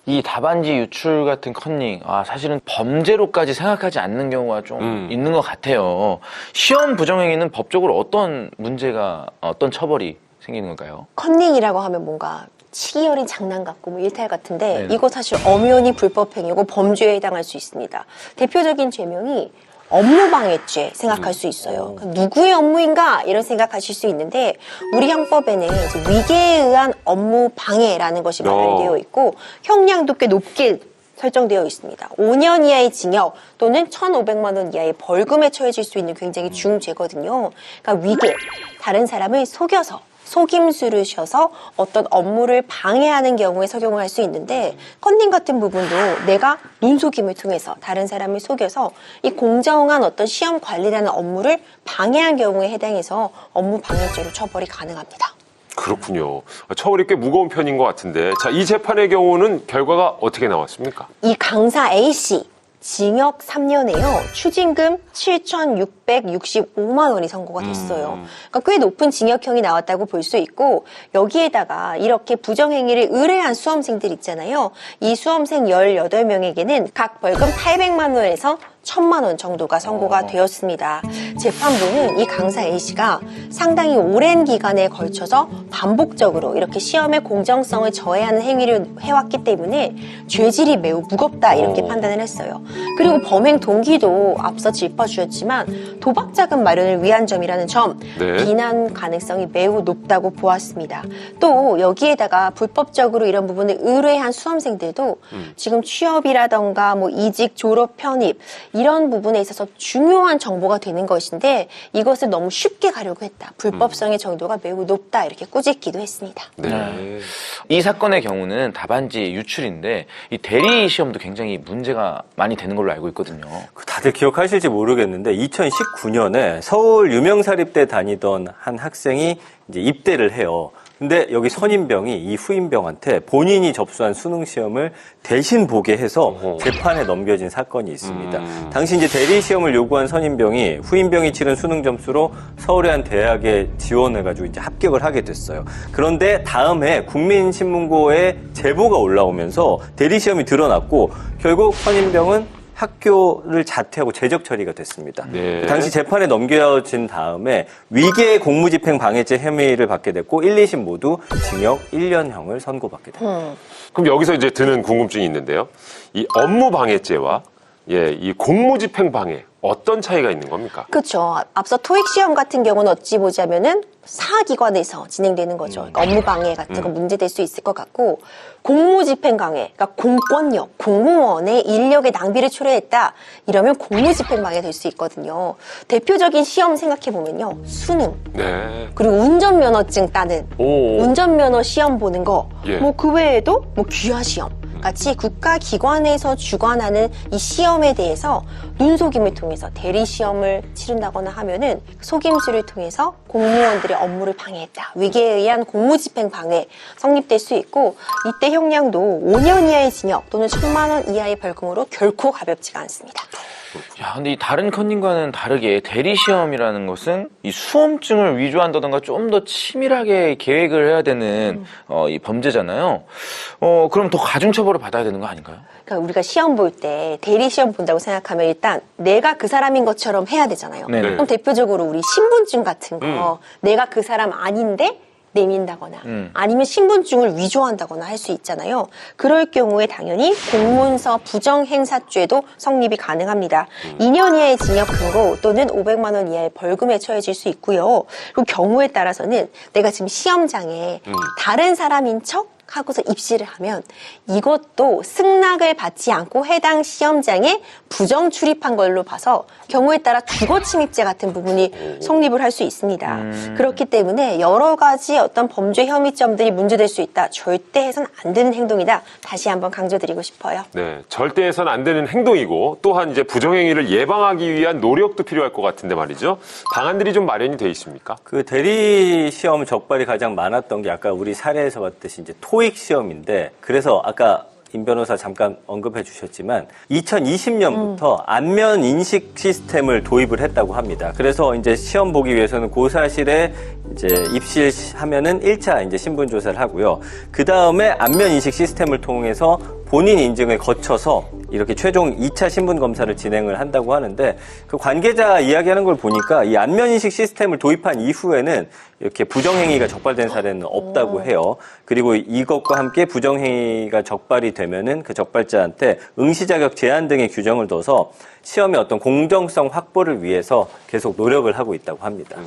이 답안지 유출 같은 컨닝, 사실은 범죄로까지 생각하지 않는 경우가 좀 있는 것 같아요. 시험 부정행위는 법적으로 어떤 문제가, 어떤 처벌이 생기는 걸까요? 컨닝이라고 하면 뭔가 치기 어린 장난 같고 뭐 일탈 같은데 네네. 이거 사실 엄연히 불법행위고 범죄에 해당할 수 있습니다. 대표적인 죄명이 업무방해죄 생각할 수 있어요. 그러니까 누구의 업무인가 이런 생각하실 수 있는데 우리 형법에는 이제 위계에 의한 업무 방해라는 것이 마련되어 있고 형량도 꽤 높게 설정되어 있습니다. 5년 이하의 징역 또는 1,500만 원 이하의 벌금에 처해질 수 있는 굉장히 중죄거든요. 그러니까 위계, 다른 사람을 속여서 속임수를 셔서 어떤 업무를 방해하는 경우에 적용을 할 수 있는데 컨닝 같은 부분도 내가 눈속임을 통해서 다른 사람을 속여서 이 공정한 어떤 시험 관리라는 업무를 방해한 경우에 해당해서 업무 방해죄로 처벌이 가능합니다. 그렇군요. 처벌이 꽤 무거운 편인 것 같은데 자, 이 재판의 경우는 결과가 어떻게 나왔습니까? 이 강사 A씨 징역 3년에요. 추징금 7,665만 원이 선고가 됐어요. 그러니까 꽤 높은 징역형이 나왔다고 볼 수 있고 여기에다가 이렇게 부정행위를 의뢰한 수험생들 있잖아요. 이 수험생 18명에게는 각 벌금 800만 원에서 1,000만 원 정도가 선고가 되었습니다. 재판부는 이 강사 A씨가 상당히 오랜 기간에 걸쳐서 반복적으로 이렇게 시험의 공정성을 저해하는 행위를 해왔기 때문에 죄질이 매우 무겁다 이렇게 판단을 했어요. 그리고 범행 동기도 앞서 짚어주셨지만 도박자금 마련을 위한 점이라는 점 네. 비난 가능성이 매우 높다고 보았습니다. 또 여기에다가 불법적으로 이런 부분을 의뢰한 수험생들도 지금 취업이라던가 뭐 이직, 졸업, 편입 이런 부분에 있어서 중요한 정보가 되는 것인데 이것을 너무 쉽게 가려고 했다. 불법성의 정도가 매우 높다 이렇게 꾸짖기도 했습니다. 네. 이 사건의 경우는 답안지 유출인데 이 대리 시험도 굉장히 문제가 많이 되는 걸로 알고 있거든요. 다들 기억하실지 모르겠는데 2019년에 서울 유명사립대 다니던 한 학생이 이제 입대를 해요. 근데 여기 선임병이 이 후임병한테 본인이 접수한 수능 시험을 대신 보게 해서 재판에 넘겨진 사건이 있습니다. 당시 이제 대리 시험을 요구한 선임병이 후임병이 치른 수능 점수로 서울의 한 대학에 지원해가지고 이제 합격을 하게 됐어요. 그런데 다음 해 국민신문고에 제보가 올라오면서 대리 시험이 드러났고 결국 선임병은 학교를 자퇴하고 재적 처리가 됐습니다. 네. 당시 재판에 넘겨진 다음에 위계 공무집행 방해죄 혐의를 받게 됐고 1, 2심 모두 징역 1년형을 선고받게 됩니다. 그럼 여기서 이제 드는 궁금증이 있는데요. 이 업무 방해죄와 이 공무집행 방해 어떤 차이가 있는 겁니까? 그렇죠. 앞서 토익 시험 같은 경우는 어찌 보자면은 사기관에서 진행되는 거죠. 그러니까 업무 방해 같은 거 문제될 수 있을 것 같고 공무집행방해, 그러니까 공권력, 공무원의 인력의 낭비를 초래했다. 이러면 공무집행방해 될 수 있거든요. 대표적인 시험 생각해 보면요, 수능, 네. 그리고 운전면허증 따는, 오. 운전면허 시험 보는 거, 예. 뭐 그 외에도 뭐 귀화 시험. 같이 국가기관에서 주관하는 이 시험에 대해서 눈속임을 통해서 대리 시험을 치른다거나 하면은 속임수를 통해서 공무원들의 업무를 방해했다. 위계에 의한 공무집행 방해 성립될 수 있고 이때 형량도 5년 이하의 징역 또는 1,000만 원 이하의 벌금으로 결코 가볍지가 않습니다. 야, 근데 이 다른 컨닝과는 다르게 대리 시험이라는 것은 이 수험증을 위조한다던가 좀 더 치밀하게 계획을 해야 되는 이 범죄잖아요. 그럼 더 가중 처벌을 받아야 되는 거 아닌가요? 그러니까 우리가 시험 볼 때 대리 시험 본다고 생각하면 일단 내가 그 사람인 것처럼 해야 되잖아요. 네네. 그럼 대표적으로 우리 신분증 같은 거 내가 그 사람 아닌데 내민다거나 아니면 신분증을 위조한다거나 할 수 있잖아요. 그럴 경우에 당연히 공문서 부정행사죄도 성립이 가능합니다. 2년 이하의 징역 금고 또는 500만 원 이하의 벌금에 처해질 수 있고요. 그리고 경우에 따라서는 내가 지금 시험장에 다른 사람인 척 하고서 입시를 하면 이것도 승낙을 받지 않고 해당 시험장에 부정 출입한 걸로 봐서 경우에 따라 주거 침입죄 같은 부분이 성립을 할 수 있습니다. 그렇기 때문에 여러 가지 어떤 범죄 혐의점들이 문제될 수 있다. 절대 해서는 안 되는 행동이다. 다시 한번 강조드리고 싶어요. 네, 절대 해서는 안 되는 행동이고 또한 이제 부정행위를 예방하기 위한 노력도 필요할 것 같은데 말이죠. 방안들이 좀 마련이 돼 있습니까? 그 대리 시험 적발이 가장 많았던 게 아까 우리 사례에서 봤듯이 이제 토익 시험인데 그래서 아까 임 변호사 잠깐 언급해 주셨지만 2020년부터 안면 인식 시스템을 도입을 했다고 합니다. 그래서 이제 시험 보기 위해서는 고사실에 이제 입실하면은 1차 이제 신분 조사를 하고요. 그 다음에 안면 인식 시스템을 통해서 본인 인증을 거쳐서 이렇게 최종 2차 신분 검사를 진행을 한다고 하는데 그 관계자 이야기하는 걸 보니까 이 안면 인식 시스템을 도입한 이후에는 이렇게 부정행위가 적발된 사례는 없다고 해요. 그리고 이것과 함께 부정행위가 적발이 되면은 그 적발자한테 응시 자격 제한 등의 규정을 둬서 시험의 어떤 공정성 확보를 위해서 계속 노력을 하고 있다고 합니다.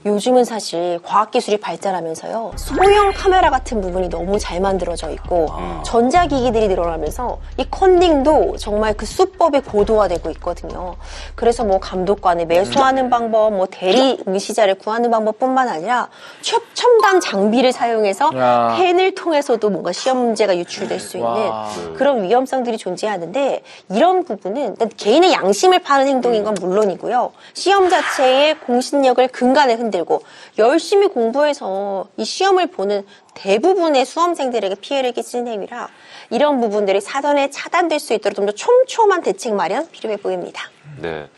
요즘은 사실 과학기술이 발달하면서요. 소형 카메라 같은 부분이 너무 잘 만들어져 있고 전자기기들이 늘어나면서 이 컨닝도 정말 그 수법이 고도화되고 있거든요. 그래서 뭐 감독관을 매수하는 방법, 뭐 대리 응시자를 구하는 방법뿐만 아니라 최첨단 장비를 사용해서 야. 펜을 통해서도 뭔가 시험 문제가 유출될 수 있는 와. 그런 위험성들이 존재하는데 이런 부분은 일단 개인의 양심을 파는 행동인 건 물론이고요. 시험 자체의 공신력을 근간에 흔들고 열심히 공부해서 이 시험을 보는 대부분의 수험생들에게 피해를 끼치는 행위라 이런 부분들이 사전에 차단될 수 있도록 좀 더 촘촘한 대책 마련 필요해 보입니다. 네.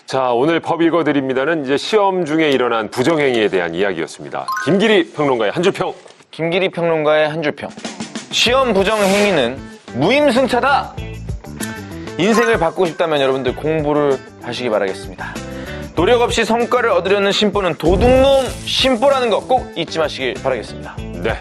자, 오늘 법 읽어드립니다는 이제 시험 중에 일어난 부정행위에 대한 이야기였습니다. 김기리 평론가의 한 줄 평. 김기리 평론가의 한 줄 평. 시험 부정 행위는 무임승차다. 인생을 바꾸고 싶다면 여러분들 공부를 하시기 바라겠습니다. 노력 없이 성과를 얻으려는 심보는 도둑놈 심보라는 거 꼭 잊지 마시길 바라겠습니다. 네.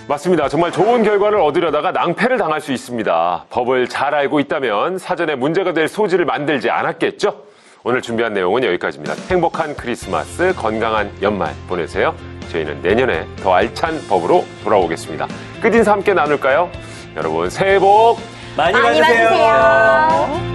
맞습니다. 정말 좋은 결과를 얻으려다가 낭패를 당할 수 있습니다. 법을 잘 알고 있다면 사전에 문제가 될 소지를 만들지 않았겠죠? 오늘 준비한 내용은 여기까지입니다. 행복한 크리스마스, 건강한 연말 보내세요. 저희는 내년에 더 알찬 법으로 돌아오겠습니다. 끝인사 함께 나눌까요? 여러분 새해 복 많이 많이 받으세요. 받으세요.